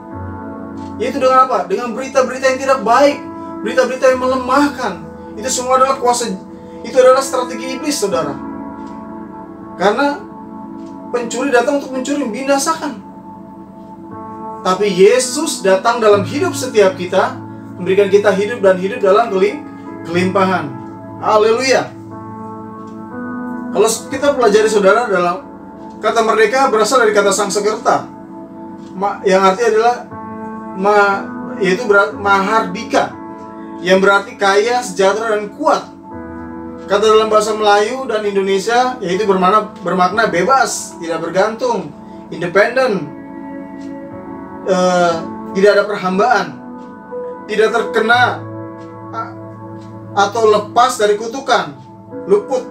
Speaker 2: Yaitu dengan apa? Dengan berita-berita yang tidak baik, berita-berita yang melemahkan. Itu semua adalah kuasa, itu adalah strategi iblis, saudara. Karena pencuri datang untuk mencuri, membinasakan. Tapi Yesus datang dalam hidup setiap kita, memberikan kita hidup dan hidup dalam kelimpahan. Haleluya. Kalau kita pelajari saudara, dalam kata merdeka berasal dari kata Sangsekerta, yang artinya adalah yaitu mahardika, yang berarti kaya, sejahtera, dan kuat. Kata dalam bahasa Melayu dan Indonesia yaitu bermakna bebas, tidak bergantung, independen, tidak ada perhambaan, tidak terkena atau lepas dari kutukan, luput,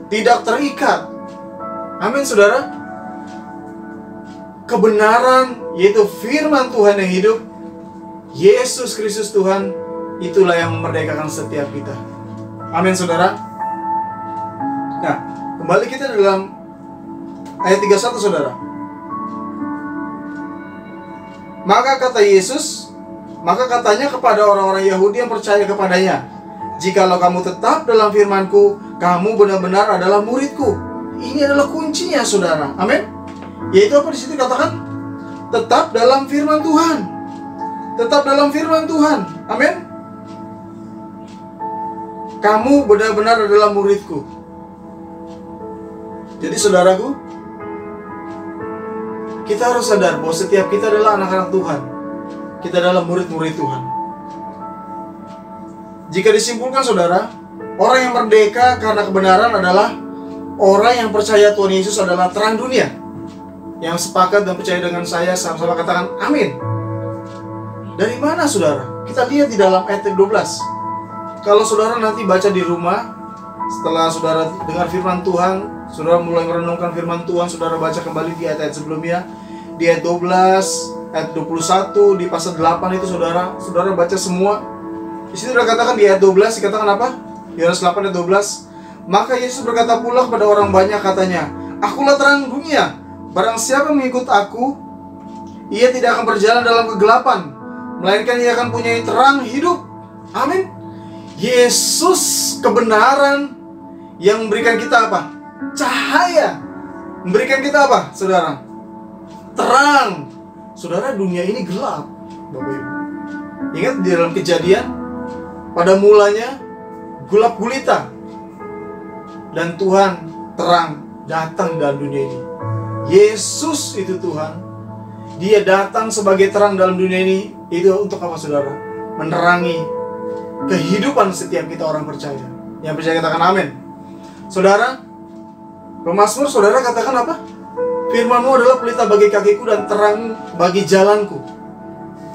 Speaker 2: tidak terikat. Amin, saudara. Kebenaran yaitu firman Tuhan yang hidup, Yesus Kristus Tuhan, itulah yang memerdekakan setiap kita. Amin, saudara. Nah, kembali kita dalam ayat 31, saudara. Maka katanya kepada orang-orang Yahudi yang percaya kepadanya, jikalau kamu tetap dalam firman-Ku, kamu benar-benar adalah murid-Ku. Ini adalah kuncinya, saudara. Amin. Yaitu apa di situ katakan? Tetap dalam firman Tuhan. Tetap dalam firman Tuhan. Amin. Kamu benar-benar adalah murid-Ku. Jadi saudaraku, kita harus sadar bahwa setiap kita adalah anak-anak Tuhan. Kita adalah murid-murid Tuhan. Jika disimpulkan, saudara, orang yang merdeka karena kebenaran adalah orang yang percaya Tuhan Yesus adalah terang dunia. Yang sepakat dan percaya dengan saya, sama-sama katakan amin. Dari mana, saudara? Kita lihat di dalam ayat 12. Kalau saudara nanti baca di rumah, setelah saudara dengar firman Tuhan, saudara mulai merenungkan firman Tuhan, saudara baca kembali di ayat-ayat sebelumnya. Di ayat 12, ayat 21, di pasal 8 itu saudara baca semua. Di situ sudah katakan di ayat 12, dikatakan apa? Yohanes 8 ayat 12. Maka Yesus berkata pula kepada orang banyak, katanya, Akulah terang dunia. Barang siapa mengikut aku, ia tidak akan berjalan dalam kegelapan, melainkan ia akan punya terang hidup. Amin. Yesus kebenaran yang memberikan kita apa? Cahaya. Memberikan kita apa, saudara? Terang. Saudara, dunia ini gelap, Bapak Ibu. Ingat di dalam Kejadian, pada mulanya gelap gulita, dan Tuhan terang datang dalam dunia ini. Yesus itu Tuhan. Dia datang sebagai terang dalam dunia ini. Itu untuk apa, saudara? Menerangi kehidupan setiap kita orang percaya. Yang percaya katakan amin. Saudara, pemazmur saudara katakan apa? Firman-Mu adalah pelita bagi kakiku dan terang bagi jalanku.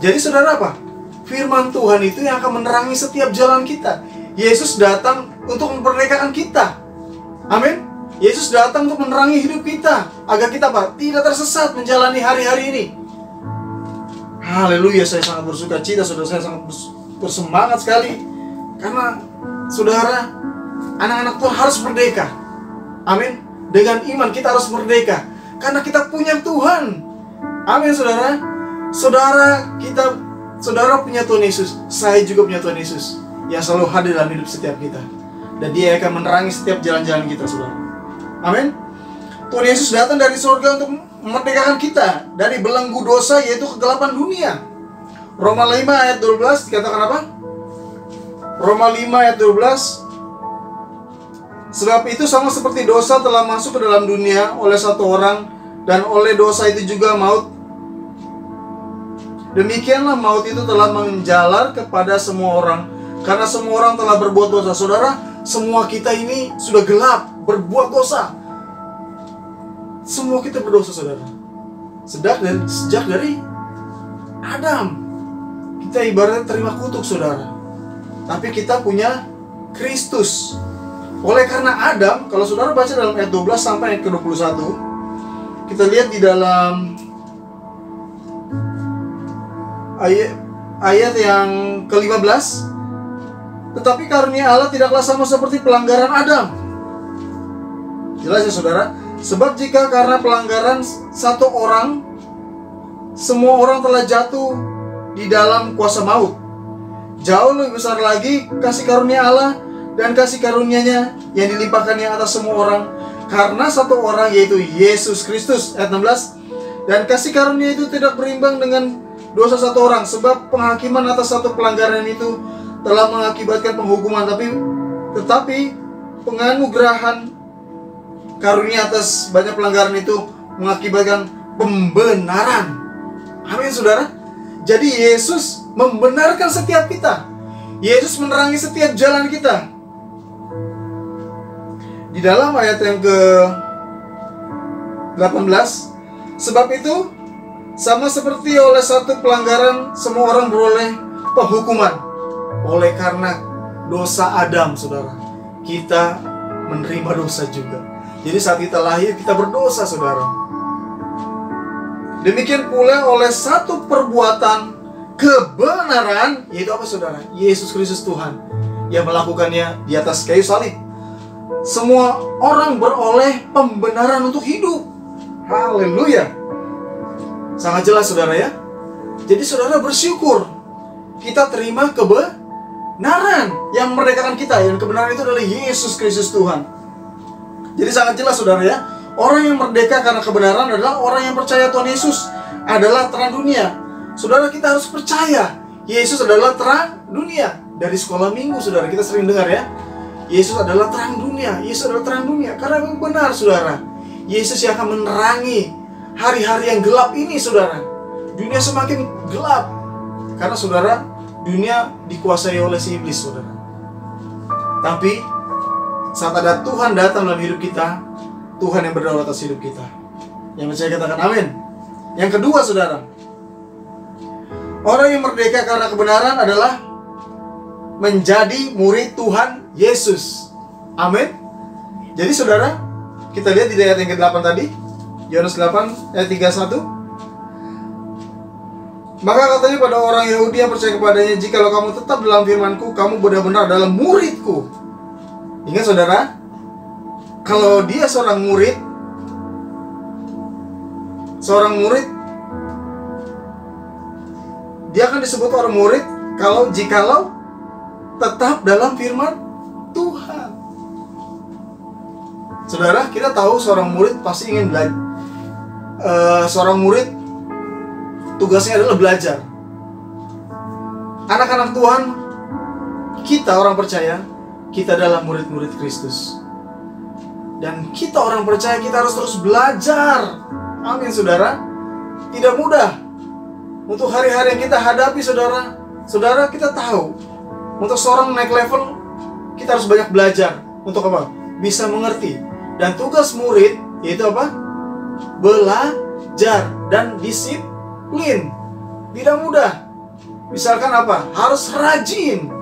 Speaker 2: Jadi saudara apa? Firman Tuhan itu yang akan menerangi setiap jalan kita. Yesus datang untuk memerdekakan kita. Amin. Yesus datang untuk menerangi hidup kita, agar kita apa? Tidak tersesat menjalani hari-hari ini. Haleluya, saya sangat bersuka cita, saudara, saya sangat bersemangat sekali. Karena saudara, anak-anak Tuhan harus merdeka. Amin. Dengan iman kita harus merdeka, karena kita punya Tuhan. Amin, saudara. Saudara punya Tuhan Yesus. Saya juga punya Tuhan Yesus yang selalu hadir dalam hidup setiap kita, dan Dia akan menerangi setiap jalan-jalan kita, saudara. Amin. Tuhan Yesus datang dari surga untuk memerdekakan kita dari belenggu dosa, yaitu kegelapan dunia. Roma 5 ayat 12 dikatakan apa? Roma 5 ayat 12. Sebab itu sama seperti dosa telah masuk ke dalam dunia oleh satu orang, dan oleh dosa itu juga maut. Demikianlah maut itu telah menjalar kepada semua orang, karena semua orang telah berbuat dosa. Saudara, semua kita ini sudah gelap, berbuat dosa. Semua kita berdosa, saudara. Sejak dari Adam. Kita ibaratnya terima kutuk, saudara. Tapi kita punya Kristus. Oleh karena Adam, kalau saudara baca dalam ayat 12 sampai ayat ke-21, kita lihat di dalam ayat yang ke-15, tetapi karunia Allah tidaklah sama seperti pelanggaran Adam. Jelas ya saudara? Sebab jika karena pelanggaran satu orang, semua orang telah jatuh di dalam kuasa maut, jauh lebih besar lagi kasih karunia Allah dan kasih karunia-Nya yang dilimpahkannya atas semua orang karena satu orang, yaitu Yesus Kristus. Ayat 16, dan kasih karunia itu tidak berimbang dengan dosa satu orang, sebab penghakiman atas satu pelanggaran itu telah mengakibatkan penghukuman, tetapi penganugerahan karunia atas banyak pelanggaran itu mengakibatkan pembenaran. Amin saudara. Jadi Yesus membenarkan setiap kita. Yesus menerangi setiap jalan kita. Di dalam ayat yang ke-18, sebab itu sama seperti oleh satu pelanggaran semua orang beroleh penghukuman. Oleh karena dosa Adam, saudara, kita menerima dosa juga. Jadi saat kita lahir, kita berdosa, saudara. Demikian pula oleh satu perbuatan kebenaran, yaitu apa saudara? Yesus Kristus Tuhan yang melakukannya di atas kayu salib. Semua orang beroleh pembenaran untuk hidup. Haleluya. Sangat jelas saudara ya. Jadi saudara bersyukur kita terima kebenaran yang memerdekakan kita. Yang kebenaran itu adalah Yesus Kristus Tuhan. Jadi sangat jelas saudara ya. Orang yang merdeka karena kebenaran adalah orang yang percaya Tuhan Yesus adalah terang dunia. Saudara, kita harus percaya Yesus adalah terang dunia. Dari sekolah minggu saudara kita sering dengar ya, Yesus adalah terang dunia, Yesus adalah terang dunia. Karena memang benar saudara, Yesus yang akan menerangi hari-hari yang gelap ini saudara. Dunia semakin gelap karena saudara, dunia dikuasai oleh si iblis saudara. Tapi saat ada Tuhan datang dalam hidup kita, Tuhan yang berdaulat atas hidup kita. Yang percaya katakan amin. Yang kedua saudara, orang yang merdeka karena kebenaran adalah menjadi murid Tuhan Yesus. Amin. Jadi saudara, kita lihat di ayat yang ke-8 tadi, Yohanes 8 ayat 31. Maka katanya pada orang Yahudi yang percaya kepadanya, jikalau kamu tetap dalam firman-Ku, kamu benar-benar adalah murid-Ku. Ingat saudara, kalau dia seorang murid, dia akan disebut orang murid jikalau tetap dalam firman Tuhan. Saudara, kita tahu seorang murid pasti ingin belajar. Seorang murid tugasnya adalah belajar. Anak-anak Tuhan, kita orang percaya, kita adalah murid-murid Kristus. Dan kita orang percaya, kita harus terus belajar. Amin saudara. Tidak mudah untuk hari-hari yang kita hadapi saudara. Saudara, kita tahu untuk seorang naik level, kita harus banyak belajar. Untuk apa? Bisa mengerti. Dan tugas murid yaitu apa? Belajar dan disiplin. Tidak mudah. Misalkan apa? Harus rajin.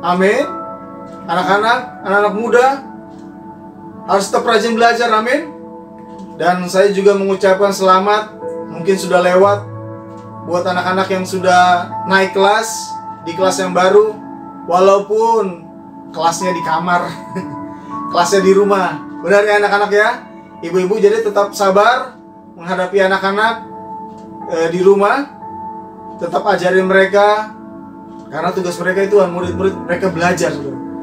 Speaker 2: Amin. Anak-anak muda harus tetap rajin belajar, amin. Dan saya juga mengucapkan selamat, mungkin sudah lewat, buat anak-anak yang sudah naik kelas, di kelas yang baru. Walaupun kelasnya di kamar, kelasnya di rumah. Benar ya anak-anak ya? Ibu-ibu jadi tetap sabar menghadapi anak-anak di rumah. Tetap ajarin mereka, karena tugas mereka itu murid-murid, mereka belajar.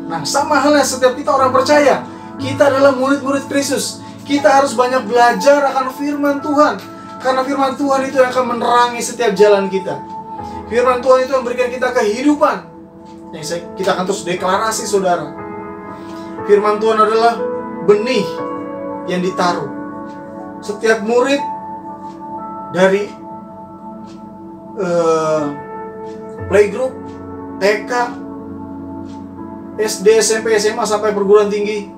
Speaker 2: Nah sama halnya setiap kita orang percaya, kita adalah murid-murid Kristus. Kita harus banyak belajar akan firman Tuhan. Karena firman Tuhan itu yang akan menerangi setiap jalan kita. Firman Tuhan itu yang memberikan kita kehidupan. Yang kita akan terus deklarasi saudara. Firman Tuhan adalah benih yang ditaruh. Setiap murid dari playgroup, TK, SD, SMP, SMA sampai perguruan tinggi,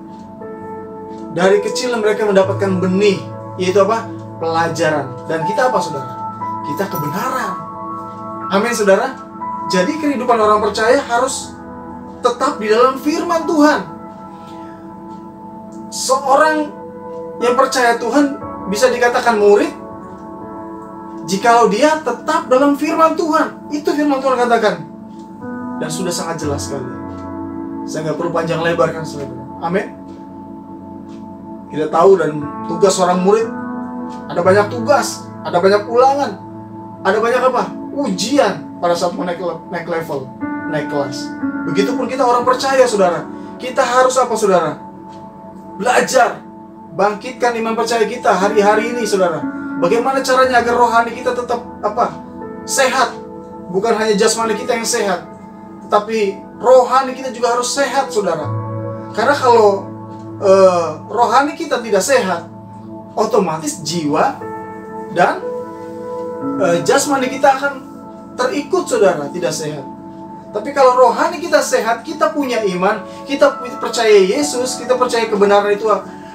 Speaker 2: dari kecil mereka mendapatkan benih, yaitu apa? Pelajaran. Dan kita apa saudara? Kita kebenaran. Amin saudara. Jadi kehidupan orang percaya harus tetap di dalam firman Tuhan. Seorang yang percaya Tuhan bisa dikatakan murid jikalau dia tetap dalam firman Tuhan. Itu firman Tuhan katakan. Dan sudah sangat jelas sekali. Saya nggak perlu panjang lebar kan, saudara. Amin. Kita tahu dan tugas seorang murid, ada banyak tugas, ada banyak ulangan, ada banyak apa? Ujian pada saat mau naik level, naik kelas. Begitupun kita orang percaya, saudara. Kita harus apa, saudara? Belajar, bangkitkan iman percaya kita hari-hari ini, saudara. Bagaimana caranya agar rohani kita tetap apa? Sehat. Bukan hanya jasmani kita yang sehat, tapi rohani kita juga harus sehat, saudara. Karena kalau rohani kita tidak sehat, otomatis jiwa dan jasmani kita akan terikut, saudara, tidak sehat. Tapi kalau rohani kita sehat, kita punya iman, kita percaya Yesus, kita percaya kebenaran itu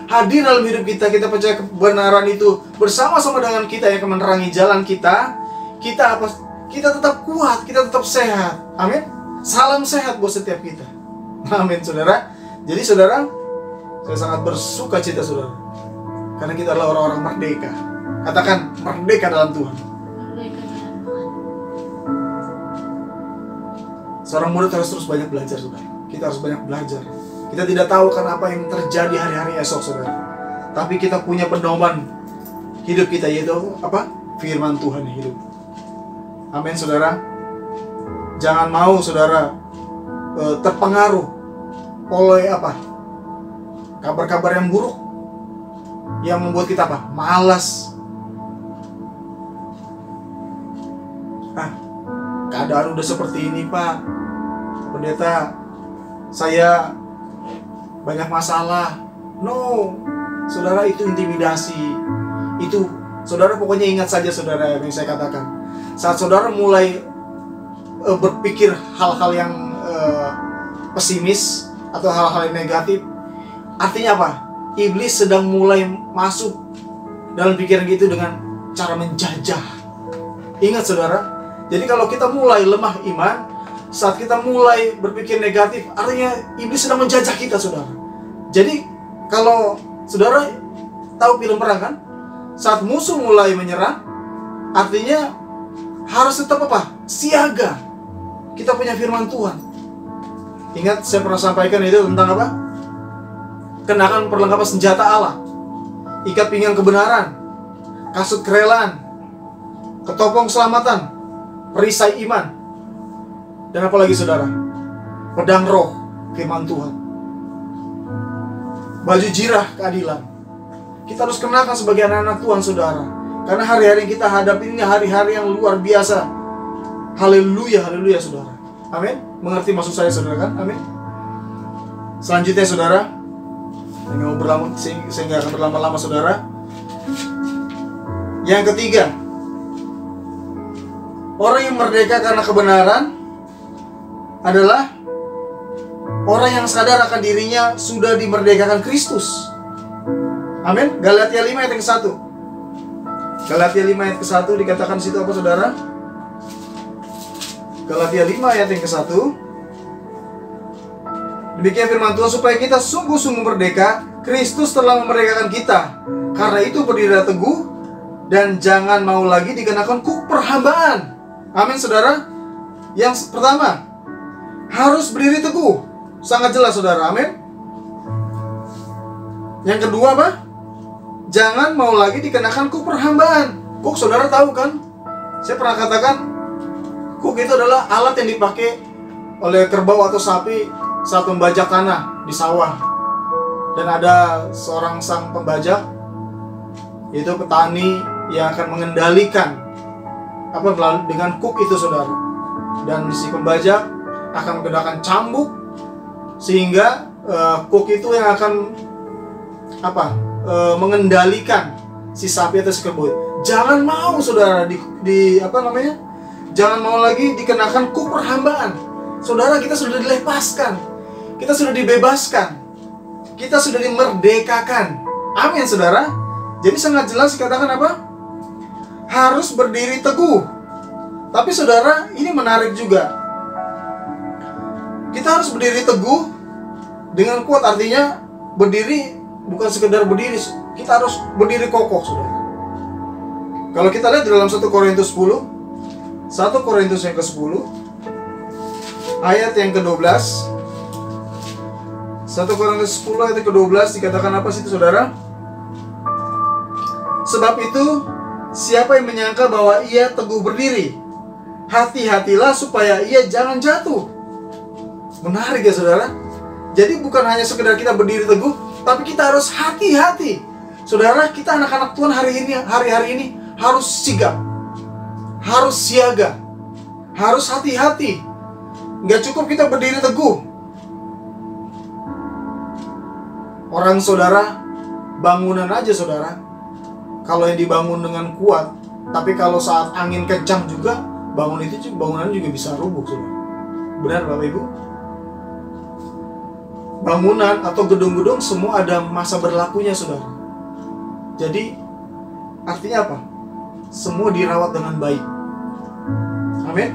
Speaker 2: hadir dalam hidup kita, kita percaya kebenaran itu bersama-sama dengan kita yang akan menerangi jalan kita. Kita tetap kuat, kita tetap sehat. Amin. Salam sehat buat setiap kita. Amin, saudara. Jadi, saudara, saya sangat bersuka cita, saudara, karena kita adalah orang-orang merdeka. Katakan, merdeka dalam Tuhan. Seorang murid harus terus banyak belajar, saudara. Kita harus banyak belajar. Kita tidak tahu kan apa yang terjadi hari-hari esok, saudara. Tapi kita punya pedoman hidup kita, yaitu apa? Firman Tuhan yang hidup. Amin, saudara. Jangan mau, saudara, terpengaruh oleh apa? Kabar-kabar yang buruk yang membuat kita apa? Malas. Keadaan udah seperti ini, Pak Pendeta, saya banyak masalah. No, saudara, itu intimidasi. Itu, saudara, pokoknya ingat saja, saudara, yang saya katakan. Saat saudara mulai berpikir hal-hal yang pesimis atau hal-hal yang negatif, artinya apa? Iblis sedang mulai masuk dalam pikiran gitu dengan cara menjajah. Ingat, saudara, jadi kalau kita mulai lemah iman, saat kita mulai berpikir negatif, artinya iblis sedang menjajah kita, saudara. Jadi kalau saudara tahu film perang kan, saat musuh mulai menyerang, artinya harus tetap apa? Siaga. Kita punya firman Tuhan. Ingat saya pernah sampaikan itu tentang apa? Kenakan perlengkapan senjata Allah, ikat pinggang kebenaran, kasut kerelaan, ketopong keselamatan, perisai iman, dan apa lagi, saudara? Pedang roh, firman Tuhan, baju jirah keadilan. Kita harus kenakan sebagai anak-anak Tuhan, saudara. Karena hari-hari yang kita hadapi ini hari-hari yang luar biasa. Haleluya, haleluya, saudara. Amin. Mengerti maksud saya, saudara, kan? Amin. Selanjutnya, saudara, saya nggak akan berlama-lama, saudara. Yang ketiga, orang yang merdeka karena kebenaran adalah orang yang sadar akan dirinya sudah dimerdekakan Kristus. Amin. Galatia 5 ayat yang ke-1. Galatia 5 ayat ke-1 dikatakan situ apa, saudara? Galatia 5 ayat yang ke-1. Demikian firman Tuhan, supaya kita sungguh-sungguh merdeka, Kristus telah memerdekakan kita. Karena itu berdirilah teguh dan jangan mau lagi dikenakan kuk perhambaan. Amin, saudara. Yang pertama, harus berdiri teguh. Sangat jelas, saudara. Amin. Yang kedua apa? Jangan mau lagi dikenakan kuk perhambaan. Kuk, saudara tahu kan? Saya pernah katakan, kuk itu adalah alat yang dipakai oleh kerbau atau sapi saat membajak tanah di sawah. Dan ada seorang sang pembajak, yaitu petani yang akan mengendalikan apa dengan kuk itu, saudara. Dan si pembajak akan menggunakan cambuk sehingga kuk itu yang akan apa? Mengendalikan si sapi atau si kerbau. Jangan mau, saudara, jangan mau lagi dikenakan kuk perhambaan. Saudara, kita sudah dilepaskan, kita sudah dibebaskan, kita sudah dimerdekakan. Amin, saudara. Jadi sangat jelas dikatakan apa? Harus berdiri teguh. Tapi, saudara, ini menarik juga. Kita harus berdiri teguh dengan kuat. Artinya berdiri bukan sekedar berdiri, kita harus berdiri kokoh, saudara. Kalau kita lihat di dalam 1 Korintus 10, 1 Korintus yang ke-10 ayat yang ke-12. 1 Korintus 10 ayat ke-12 dikatakan apa sih itu, saudara? Sebab itu, siapa yang menyangka bahwa ia teguh berdiri, hati-hatilah supaya ia jangan jatuh. Menarik ya, saudara? Jadi bukan hanya sekedar kita berdiri teguh, tapi kita harus hati-hati. Saudara, kita anak-anak Tuhan hari-hari ini harus sigap, harus siaga, harus hati-hati. Nggak cukup kita berdiri teguh. Orang saudara, bangunan aja saudara, kalau yang dibangun dengan kuat, tapi kalau saat angin kencang juga, bangunan juga bisa rubuh, saudara. Benar Bapak Ibu? Bangunan atau gedung-gedung semua ada masa berlakunya, saudara. Jadi artinya apa? Semua dirawat dengan baik. Amin.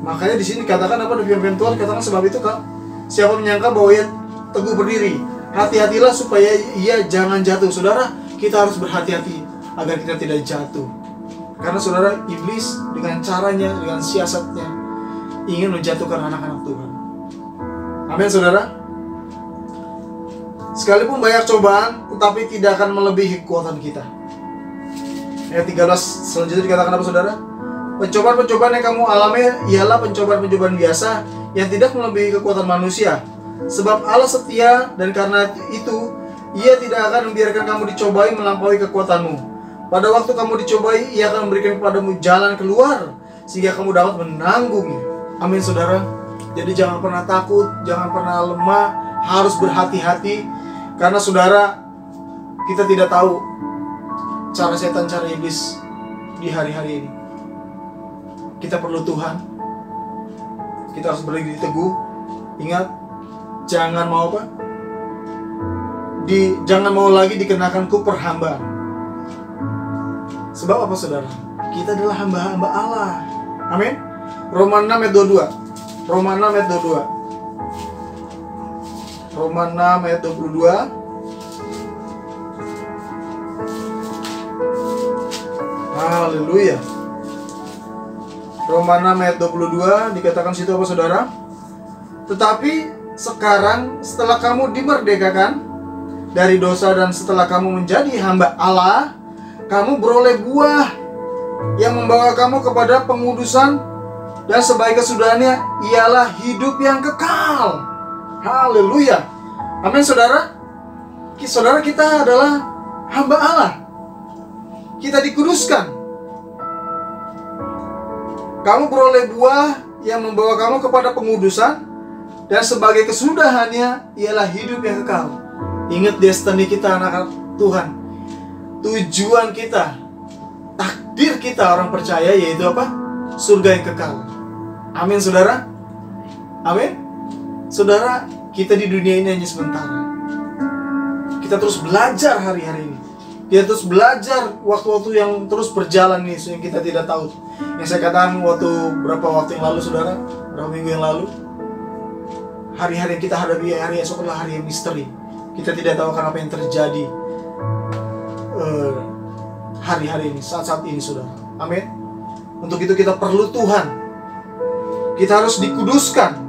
Speaker 2: Makanya di sini katakan apa di firman Tuhan, katakan sebab itu siapa menyangka bahwa ia teguh berdiri, hati-hatilah supaya ia jangan jatuh. Saudara, kita harus berhati-hati agar kita tidak jatuh. Karena saudara, iblis dengan caranya, dengan siasatnya ingin menjatuhkan anak-anak Tuhan. Amin, saudara. Sekalipun banyak cobaan, tetapi tidak akan melebihi kekuatan kita. Ayat 13 selanjutnya dikatakan apa, saudara? Pencobaan-pencobaan yang kamu alami ialah pencobaan-pencobaan biasa yang tidak melebihi kekuatan manusia. Sebab Allah setia, dan karena itu Ia tidak akan membiarkan kamu dicobai melampaui kekuatanmu. Pada waktu kamu dicobai, Ia akan memberikan kepadamu jalan keluar sehingga kamu dapat menanggungnya. Amin, saudara. Jadi jangan pernah takut, jangan pernah lemah, harus berhati-hati. Karena saudara, kita tidak tahu cara setan, cara iblis di hari-hari ini. Kita perlu Tuhan. Kita harus berdiri teguh. Ingat, jangan mau apa? Jangan mau lagi dikenakan perhambaan. Sebab apa, saudara? Kita adalah hamba-hamba Allah. Amin. Roma 6 ayat 22. Roma 6 ayat 22. Roma 6 ayat 22. Haleluya. Roma 6 ayat 22 dikatakan situ apa, saudara? Tetapi sekarang setelah kamu dimerdekakan dari dosa dan setelah kamu menjadi hamba Allah, kamu beroleh buah yang membawa kamu kepada pengudusan, dan sebaik kesudahannya ialah hidup yang kekal. Haleluya. Amin, saudara. Saudara, kita adalah hamba Allah. Kita dikuduskan. Kamu beroleh buah yang membawa kamu kepada pengudusan, dan sebagai kesudahannya ialah hidup yang kekal. Ingat destiny kita, anak-anak Tuhan. Tujuan kita, takdir kita orang percaya, yaitu apa? Surga yang kekal. Amin, saudara. Amin. Saudara, kita di dunia ini hanya sementara. Kita terus belajar hari-hari ini. Kita terus belajar waktu-waktu yang terus berjalan nih, yang kita tidak tahu. Yang saya katakan berapa waktu yang lalu, saudara, berapa minggu yang lalu, hari-hari yang kita hadapi, hari esok adalah hari yang misteri. Kita tidak tahu apa yang terjadi hari-hari ini, saat-saat ini, saudara. Amin. Untuk itu kita perlu Tuhan. Kita harus dikuduskan.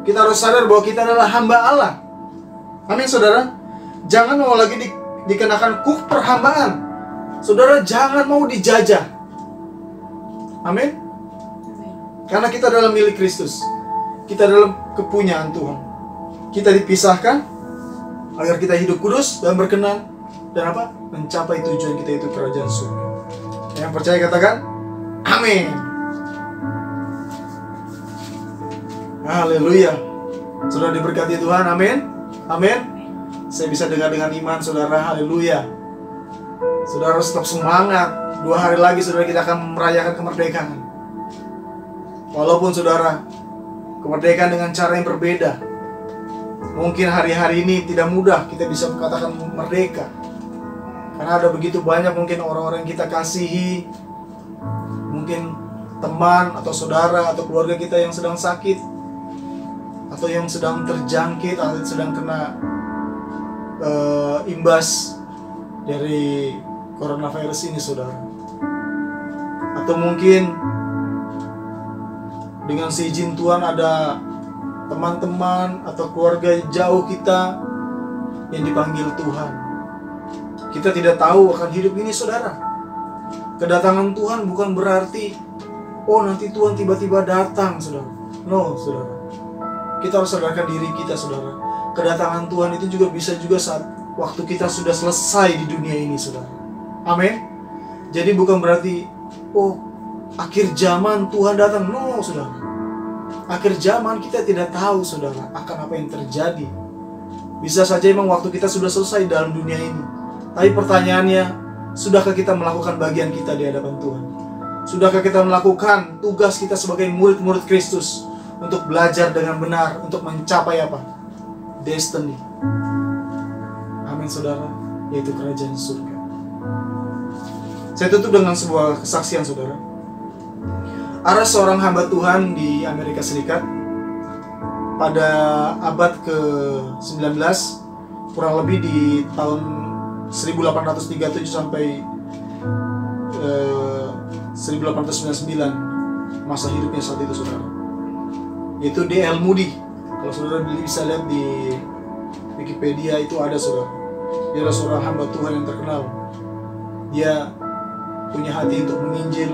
Speaker 2: Kita harus sadar bahwa kita adalah hamba Allah. Amin, saudara. Jangan mau lagi dikenakan perhambaan. Saudara, jangan mau dijajah. Amin. Karena kita adalah milik Kristus. Kita dalam kepunyaan Tuhan. Kita dipisahkan agar kita hidup kudus dan berkenan, dan apa? Mencapai tujuan kita, itu kerajaan surga. Yang percaya katakan amin. Haleluya. Saudara diberkati Tuhan, amin. Amin. Saya bisa dengar dengan iman, saudara. Haleluya. Saudara harus tetap semangat. 2 hari lagi, saudara, kita akan merayakan kemerdekaan. Walaupun, saudara, kemerdekaan dengan cara yang berbeda. Mungkin hari-hari ini tidak mudah kita bisa mengatakan merdeka, karena ada begitu banyak mungkin orang-orang yang kita kasihi, mungkin teman atau saudara atau keluarga kita yang sedang sakit. atau yang sedang terjangkit atau sedang kena imbas dari coronavirus ini, saudara. Atau mungkin dengan seizin Tuhan ada teman-teman atau keluarga jauh kita yang dipanggil Tuhan. Kita tidak tahu akan hidup ini, saudara. Kedatangan Tuhan bukan berarti nanti Tuhan tiba-tiba datang, saudara. No, saudara. Kita harus sadarkan diri kita, saudara. Kedatangan Tuhan itu juga bisa juga saat waktu kita sudah selesai di dunia ini, saudara. Amin. Jadi bukan berarti akhir zaman Tuhan datang. No, saudara. Akhir zaman kita tidak tahu, saudara, akan apa yang terjadi. Bisa saja memang waktu kita sudah selesai dalam dunia ini. Tapi pertanyaannya, sudahkah kita melakukan bagian kita di hadapan Tuhan? Sudahkah kita melakukan tugas kita sebagai murid-murid Kristus untuk belajar dengan benar, untuk mencapai apa? Destiny. Amin, saudara, yaitu kerajaan surga. Saya tutup dengan sebuah kesaksian, saudara. Ada seorang hamba Tuhan di Amerika Serikat pada abad ke-19, kurang lebih di tahun 1837 sampai 1899, masa hidupnya saat itu, saudara. Yaitu D.L. Moody. Kalau saudara bisa lihat di Wikipedia itu ada, saudara. Dia adalah seorang hamba Tuhan yang terkenal. Dia punya hati untuk menginjil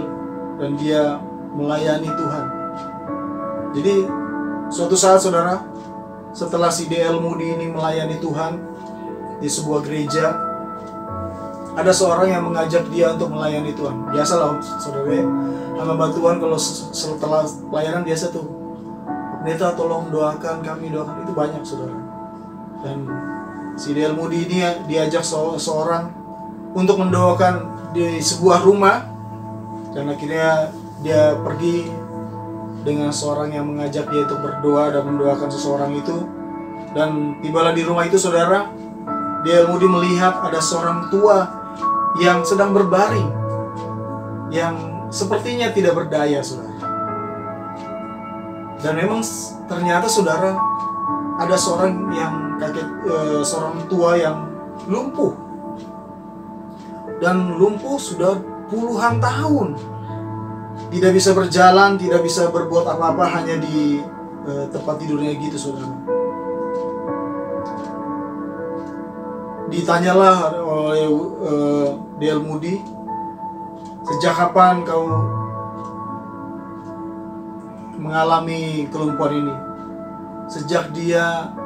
Speaker 2: dan dia melayani Tuhan. Jadi suatu saat, saudara, setelah si D.L. Moody ini melayani Tuhan di sebuah gereja, ada seorang yang mengajak dia untuk melayani Tuhan. Biasalah, saudara, hamba Tuhan kalau setelah pelayanan biasa tuh, pendeta tolong doakan kami, doakan. Itu banyak, saudara. Dan si D.L. Moody ini diajak seorang untuk mendoakan di sebuah rumah, dan akhirnya dia pergi dengan seorang yang mengajak dia untuk berdoa dan mendoakan seseorang itu. Dan tibalah di rumah itu, saudara, D.L. Moody melihat ada seorang tua yang sedang berbaring, yang sepertinya tidak berdaya, saudara. Dan memang ternyata, saudara, ada seorang seorang tua yang lumpuh. Dan lumpuh sudah puluhan tahun. Tidak bisa berjalan, tidak bisa berbuat apa-apa, hanya di tempat tidurnya gitu, saudara. Ditanyalah oleh D.L. Moody, sejak kapan kau mengalami kelumpuhan ini? Sejak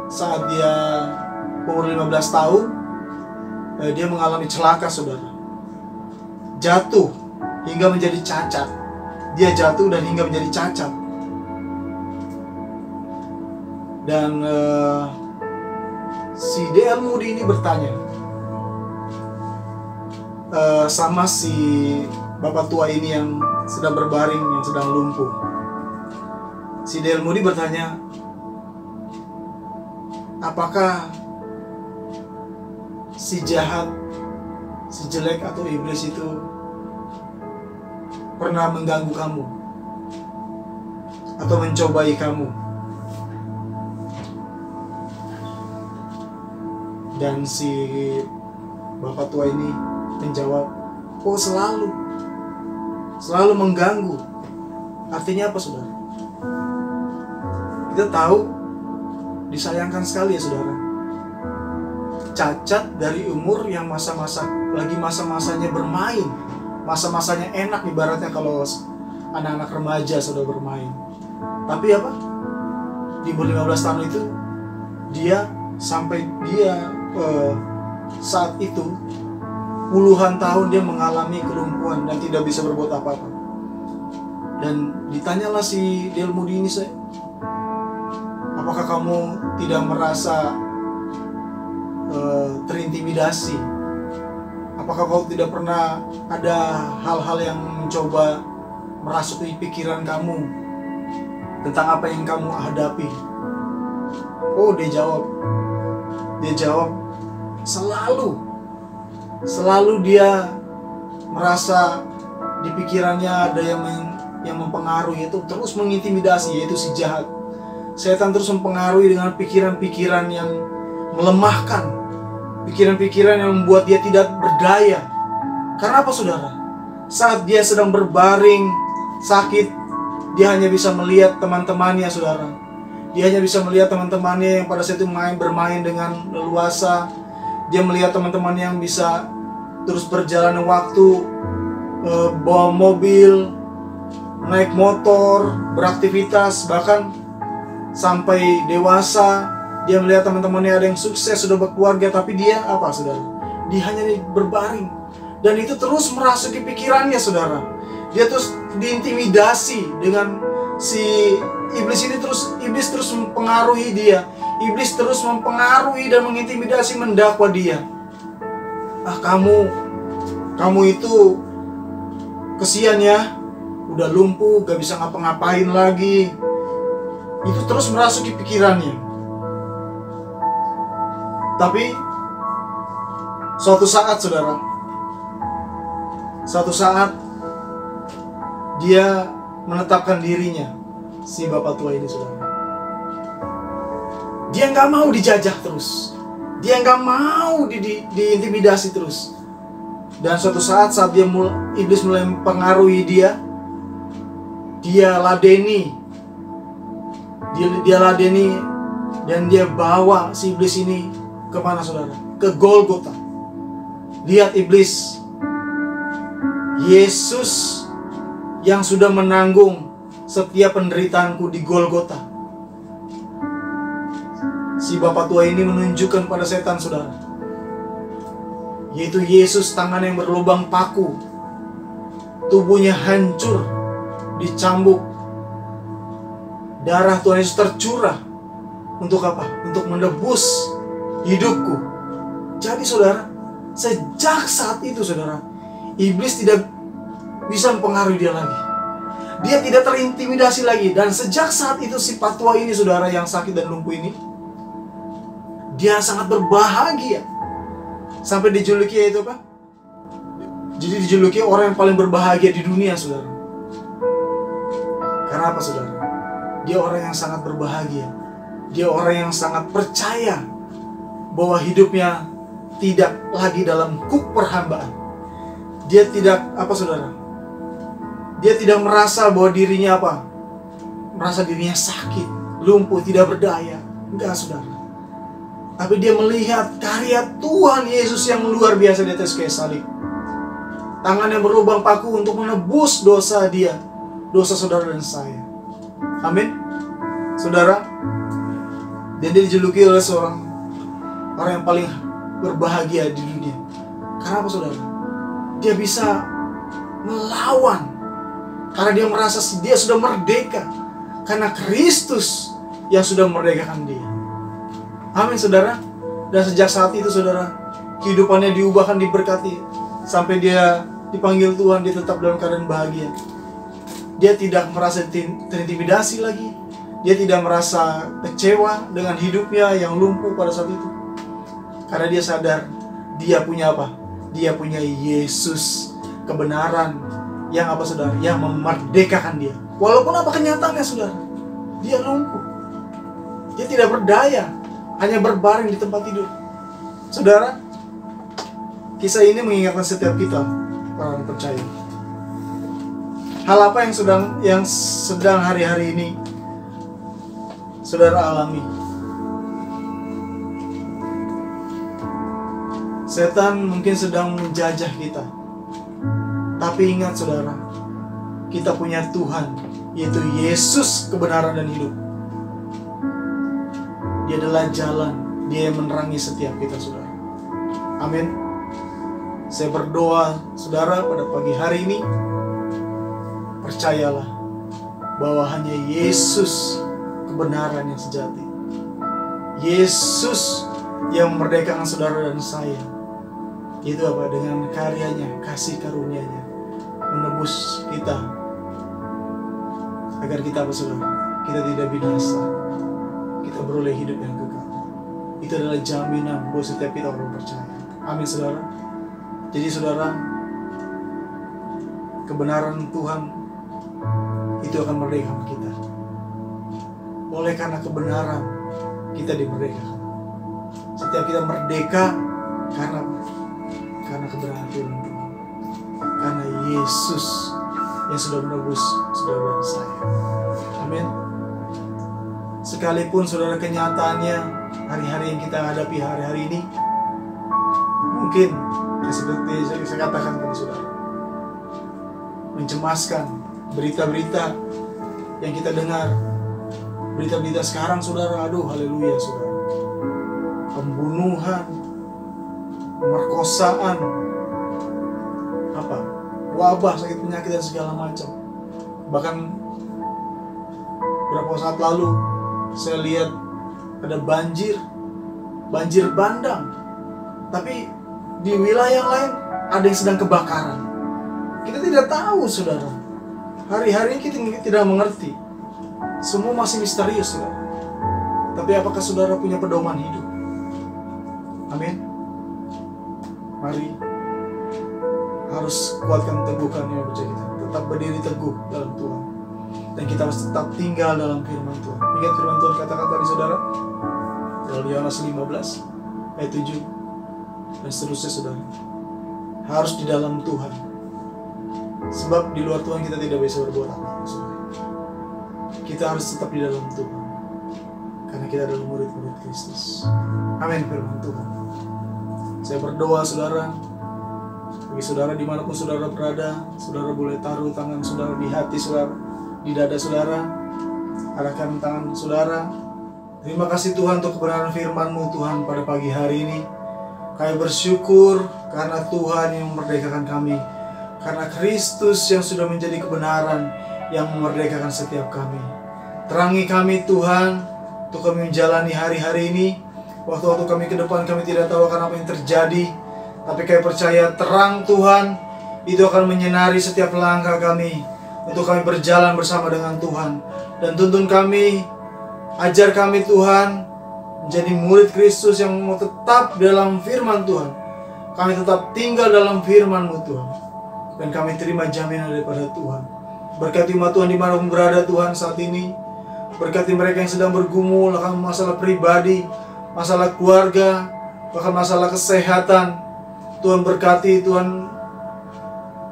Speaker 2: saat dia umur 15 tahun, dia mengalami celaka, saudara. Jatuh hingga menjadi cacat. Dia jatuh dan hingga menjadi cacat. Dan si D.L. Moody ini bertanya sama si bapak tua ini yang sedang berbaring, yang sedang lumpuh. Si D.L. Moody bertanya, apakah si jahat, si jelek atau iblis itu pernah mengganggu kamu atau mencobai kamu? Dan si bapak tua ini menjawab, selalu mengganggu. Artinya apa, saudara? Kita tahu, disayangkan sekali ya, saudara, cacat dari umur yang lagi masa-masanya bermain, masa-masanya enak, ibaratnya kalau anak-anak remaja sudah bermain. Tapi apa? Di umur 15 tahun itu, sampai dia saat itu puluhan tahun dia mengalami kelumpuhan dan tidak bisa berbuat apa-apa. Dan ditanyalah si D.L. Moody ini, apakah kamu tidak merasa terintimidasi? Apakah kau tidak pernah ada hal-hal yang mencoba merasuki pikiran kamu tentang apa yang kamu hadapi? Dia jawab, selalu dia merasa di pikirannya ada yang mempengaruhi, itu terus mengintimidasi, yaitu si jahat. setan terus mempengaruhi dengan pikiran-pikiran yang melemahkan, pikiran-pikiran yang membuat dia tidak berdaya. Karena apa saudara? Saat dia sedang berbaring sakit, dia hanya bisa melihat teman-temannya saudara. Dia hanya bisa melihat teman-temannya yang pada saat itu bermain dengan leluasa. Dia melihat teman-temannya yang bisa terus berjalan waktu, bawa mobil, naik motor, beraktivitas, bahkan sampai dewasa. Dia melihat teman-temannya ada yang sukses, sudah berkeluarga, tapi dia apa saudara? Dia hanya berbaring. Dan itu terus merasuki pikirannya saudara. Dia terus diintimidasi dengan si iblis ini, iblis terus mempengaruhi dia. Iblis terus mempengaruhi dan mengintimidasi, mendakwa dia. Kamu itu kesian ya, udah lumpuh, gak bisa ngapa-ngapain lagi. Itu terus merasuki pikirannya. Tapi suatu saat saudara, dia menetapkan dirinya, si bapak tua ini saudara. Dia nggak mau dijajah terus, dia nggak mau diintimidasi terus. Dan suatu saat iblis mulai mempengaruhi dia ladeni, dan dia bawa si iblis ini kemana saudara? Ke Golgota. Lihat iblis, Yesus yang sudah menanggung setiap penderitaanku di Golgota. Si bapak tua ini menunjukkan pada setan saudara, yaitu Yesus, tangan yang berlubang paku, tubuhnya hancur, dicambuk, darah Tuhan Yesus tercurah. Untuk apa? Untuk menebus hidupku. Jadi saudara, sejak saat itu saudara, iblis tidak bisa mempengaruhi dia lagi. Dia tidak terintimidasi lagi. Dan sejak saat itu si patua ini saudara, yang sakit dan lumpuh ini, dia sangat berbahagia. Sampai dijuluki itu apa? Jadi dijuluki orang yang paling berbahagia di dunia saudara. Karena apa saudara? Dia orang yang sangat berbahagia. Dia orang yang sangat percaya bahwa hidupnya tidak lagi dalam kuk perhambaan. Dia tidak saudara? Dia tidak merasa bahwa dirinya merasa dirinya sakit, lumpuh, tidak berdaya. Enggak saudara. Tapi dia melihat karya Tuhan Yesus yang luar biasa di atas kayu salib. Tangan yang berlubang paku untuk menebus dosa dia, dosa saudara dan saya. Amin. Saudara, dan dia dijuluki oleh seorang orang yang paling berbahagia di dunia. Karena apa saudara? Dia bisa melawan karena dia merasa dia sudah merdeka, karena Kristus yang sudah memerdekakan dia. Amin saudara. Dan sejak saat itu saudara, kehidupannya diubahkan, diberkati, sampai dia dipanggil Tuhan. Dia tetap dalam keadaan bahagia. Dia tidak merasa terintimidasi lagi. Dia tidak merasa kecewa dengan hidupnya yang lumpuh pada saat itu. Karena dia sadar, dia punya apa? Dia punya Yesus, kebenaran yang saudara? Yang memerdekakan dia. Walaupun apa kenyataannya saudara? Dia lumpuh. Dia tidak berdaya, hanya berbaring di tempat tidur. Saudara, kisah ini mengingatkan setiap kita, orang percaya. Hal apa yang sedang hari-hari ini saudara alami? Setan mungkin sedang menjajah kita. Tapi ingat saudara, kita punya Tuhan, yaitu Yesus kebenaran dan hidup. Dia adalah jalan, dia yang menerangi setiap kita saudara. Amin. Saya berdoa saudara pada pagi hari ini, percayalah bahwa hanya Yesus kebenaran yang sejati. Yesus yang memerdekakan saudara dan saya. Itu apa? Dengan karyanya, kasih karunia-Nya, menebus kita agar kita saudara? Kita tidak binasa, kita beroleh hidup yang kekal. Itu adalah jaminan buat setiap kita orang percaya. Amin saudara. Jadi saudara, kebenaran Tuhan itu akan merdekakan kita. oleh karena kebenaran kita dimerdekakan. Setiap kita merdeka karena kebenaran firman Tuhan. Karena Yesus yang sudah menebus saudara dan saya. Amin. Sekalipun saudara kenyataannya hari-hari yang kita hadapi hari-hari ini mungkin seperti saya katakan kepada saudara, mencemaskan. Berita-berita yang kita dengar, berita-berita sekarang saudara, aduh haleluya saudara, pembunuhan, pemerkosaan, wabah, sakit penyakit dan segala macam. Bahkan beberapa saat lalu saya lihat ada banjir bandang, tapi di wilayah lain ada yang sedang kebakaran. Kita tidak tahu saudara. Hari-hari kita tidak mengerti. Semua masih misterius saudara. Tapi apakah saudara punya pedoman hidup? Amin. Mari harus kuatkan teguhkan yang percaya kita. Tetap berdiri teguh dalam Tuhan. Dan kita harus tetap tinggal dalam firman Tuhan. Ingat firman Tuhan katakan tadi saudara, dalam Yohanes 15 ayat 7 dan seterusnya saudara. Harus di dalam Tuhan. Sebab di luar Tuhan kita tidak bisa berbuat apa-apa saudara. Kita harus tetap di dalam Tuhan. Karena kita adalah murid-murid Kristus. Amin firman Tuhan. Saya berdoa saudara, bagi saudara dimanapun saudara berada, saudara boleh taruh tangan saudara di hati saudara, di dada saudara, arahkan tangan saudara. Terima kasih Tuhan untuk kebenaran firman-Mu Tuhan pada pagi hari ini. Kami bersyukur karena Tuhan yang memerdekakan kami, karena Kristus yang sudah menjadi kebenaran yang memerdekakan setiap kami. Terangi kami Tuhan, untuk kami menjalani hari-hari ini. Waktu-waktu kami ke depan kami tidak tahu akan apa yang terjadi, tapi kami percaya terang Tuhan itu akan menyinari setiap langkah kami, untuk kami berjalan bersama dengan Tuhan. Dan tuntun kami, ajar kami Tuhan, menjadi murid Kristus yang mau tetap dalam firman Tuhan. Kami tetap tinggal dalam firman-Mu Tuhan. Dan kami terima jaminan daripada Tuhan. Berkati umat Tuhan dimanapun berada Tuhan saat ini. Berkati mereka yang sedang bergumul akan masalah pribadi, masalah keluarga, bahkan masalah kesehatan. Tuhan berkati Tuhan.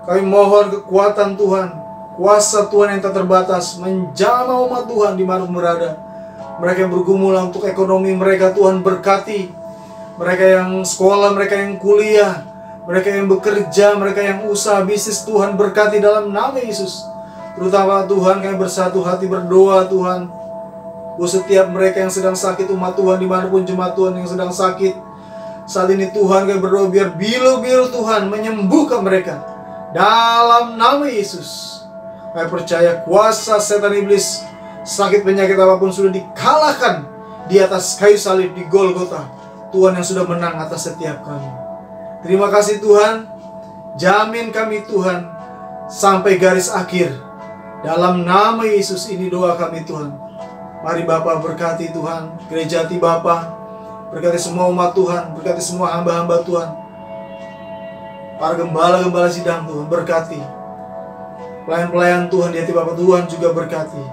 Speaker 2: Kami mohon kekuatan Tuhan, kuasa Tuhan yang tak terbatas menjamah umat Tuhan dimanapun berada. Mereka yang bergumul untuk ekonomi mereka Tuhan berkati. Mereka yang sekolah, mereka yang kuliah, mereka yang bekerja, mereka yang usaha bisnis, Tuhan berkati dalam nama Yesus. Terutama Tuhan kami bersatu hati berdoa Tuhan, buat setiap mereka yang sedang sakit umat Tuhan, dimanapun jemaat Tuhan yang sedang sakit saat ini Tuhan kami berdoa biar bilu-bilu Tuhan menyembuhkan mereka dalam nama Yesus. Kami percaya kuasa setan iblis, sakit penyakit apapun sudah dikalahkan di atas kayu salib di Golgota. Tuhan yang sudah menang atas setiap kami. Terima kasih Tuhan. Jamin kami Tuhan sampai garis akhir. Dalam nama Yesus ini doa kami Tuhan. Mari Bapa berkati Tuhan gereja hati Bapa, berkati semua umat Tuhan, berkati semua hamba-hamba Tuhan, para gembala-gembala sidang Tuhan berkati, pelayan-pelayan Tuhan di hati Bapa Tuhan juga berkati.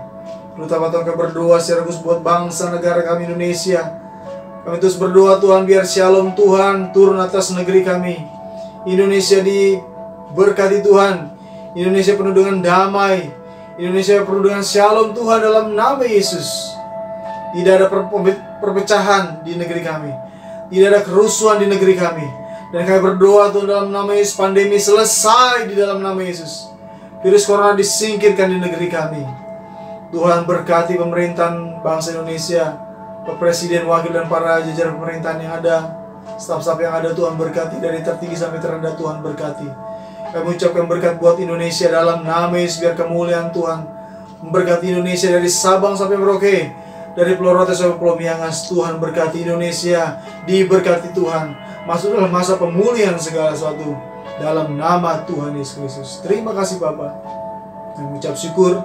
Speaker 2: Terutama Tuhan kami berdoa secara khusus buat bangsa negara kami Indonesia. Kami terus berdoa Tuhan biar shalom Tuhan turun atas negeri kami. Indonesia diberkati Tuhan. Indonesia penuh dengan damai. Indonesia penuh dengan shalom Tuhan dalam nama Yesus. Tidak ada perpecahan di negeri kami. Tidak ada kerusuhan di negeri kami. Dan kami berdoa Tuhan dalam nama Yesus, pandemi selesai di dalam nama Yesus. Virus corona disingkirkan di negeri kami. Tuhan berkati pemerintahan bangsa Indonesia, Presiden, wakil dan para jajaran pemerintahan yang ada, staf-staf yang ada Tuhan berkati, dari tertinggi sampai terendah Tuhan berkati. Kami ucapkan berkat buat Indonesia dalam nama Yesus, biar kemuliaan Tuhan memberkati Indonesia dari Sabang sampai Merauke, dari Pulau Rote sampai Pulau Miangas. Tuhan berkati Indonesia, diberkati Tuhan, masuk dalam masa pemulihan segala sesuatu dalam nama Tuhan Yesus Kristus. Terima kasih Bapa. Kami ucap syukur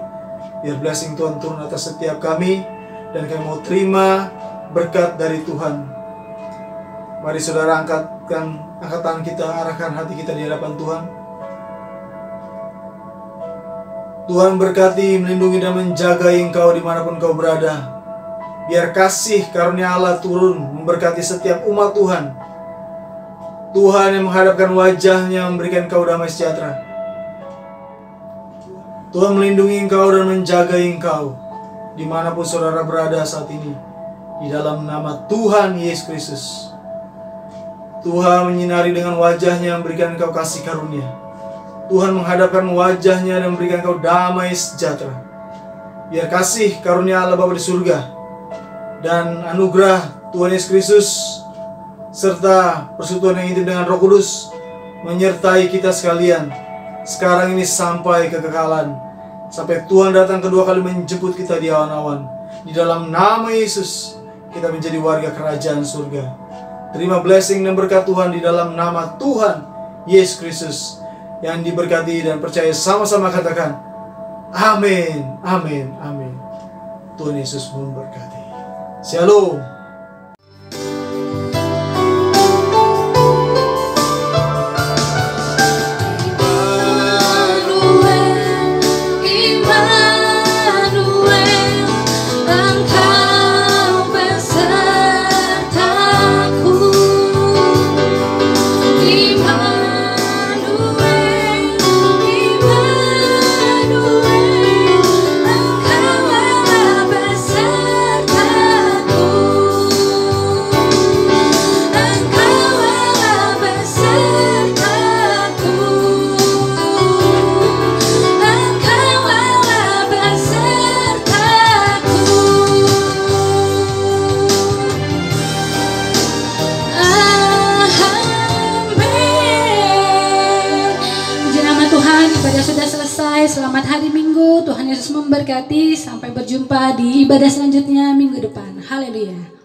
Speaker 2: biar blessing Tuhan turun atas setiap kami, dan kami mau terima berkat dari Tuhan. Mari saudara angkat tangan kita, arahkan hati kita di hadapan Tuhan. Tuhan berkati, melindungi dan menjaga engkau dimanapun kau berada. Biar kasih karunia Allah turun memberkati setiap umat Tuhan. Tuhan yang menghadapkan wajahnya memberikan kau damai sejahtera. Tuhan melindungi engkau dan menjaga engkau dimanapun saudara berada saat ini. Di dalam nama Tuhan Yesus Kristus. Tuhan menyinari dengan wajahnya memberikan engkau kasih karunia. Tuhan menghadapkan wajahnya dan memberikan engkau damai sejahtera. Biar kasih karunia Allah Bapa di surga dan anugerah Tuhan Yesus Kristus serta persekutuan yang intim dengan Roh Kudus menyertai kita sekalian sekarang ini sampai kekekalan, sampai Tuhan datang kedua kali menjemput kita di awan-awan. Di dalam nama Yesus kita menjadi warga kerajaan surga. Terima blessing dan berkat Tuhan di dalam nama Tuhan Yesus Kristus. Yang diberkati dan percaya sama-sama katakan amin, amin, amin. Tuhan Yesus memberkati. Shalom.
Speaker 1: Ibadah sudah selesai. Selamat hari Minggu. Tuhan Yesus memberkati. Sampai berjumpa di ibadah selanjutnya minggu depan. Haleluya.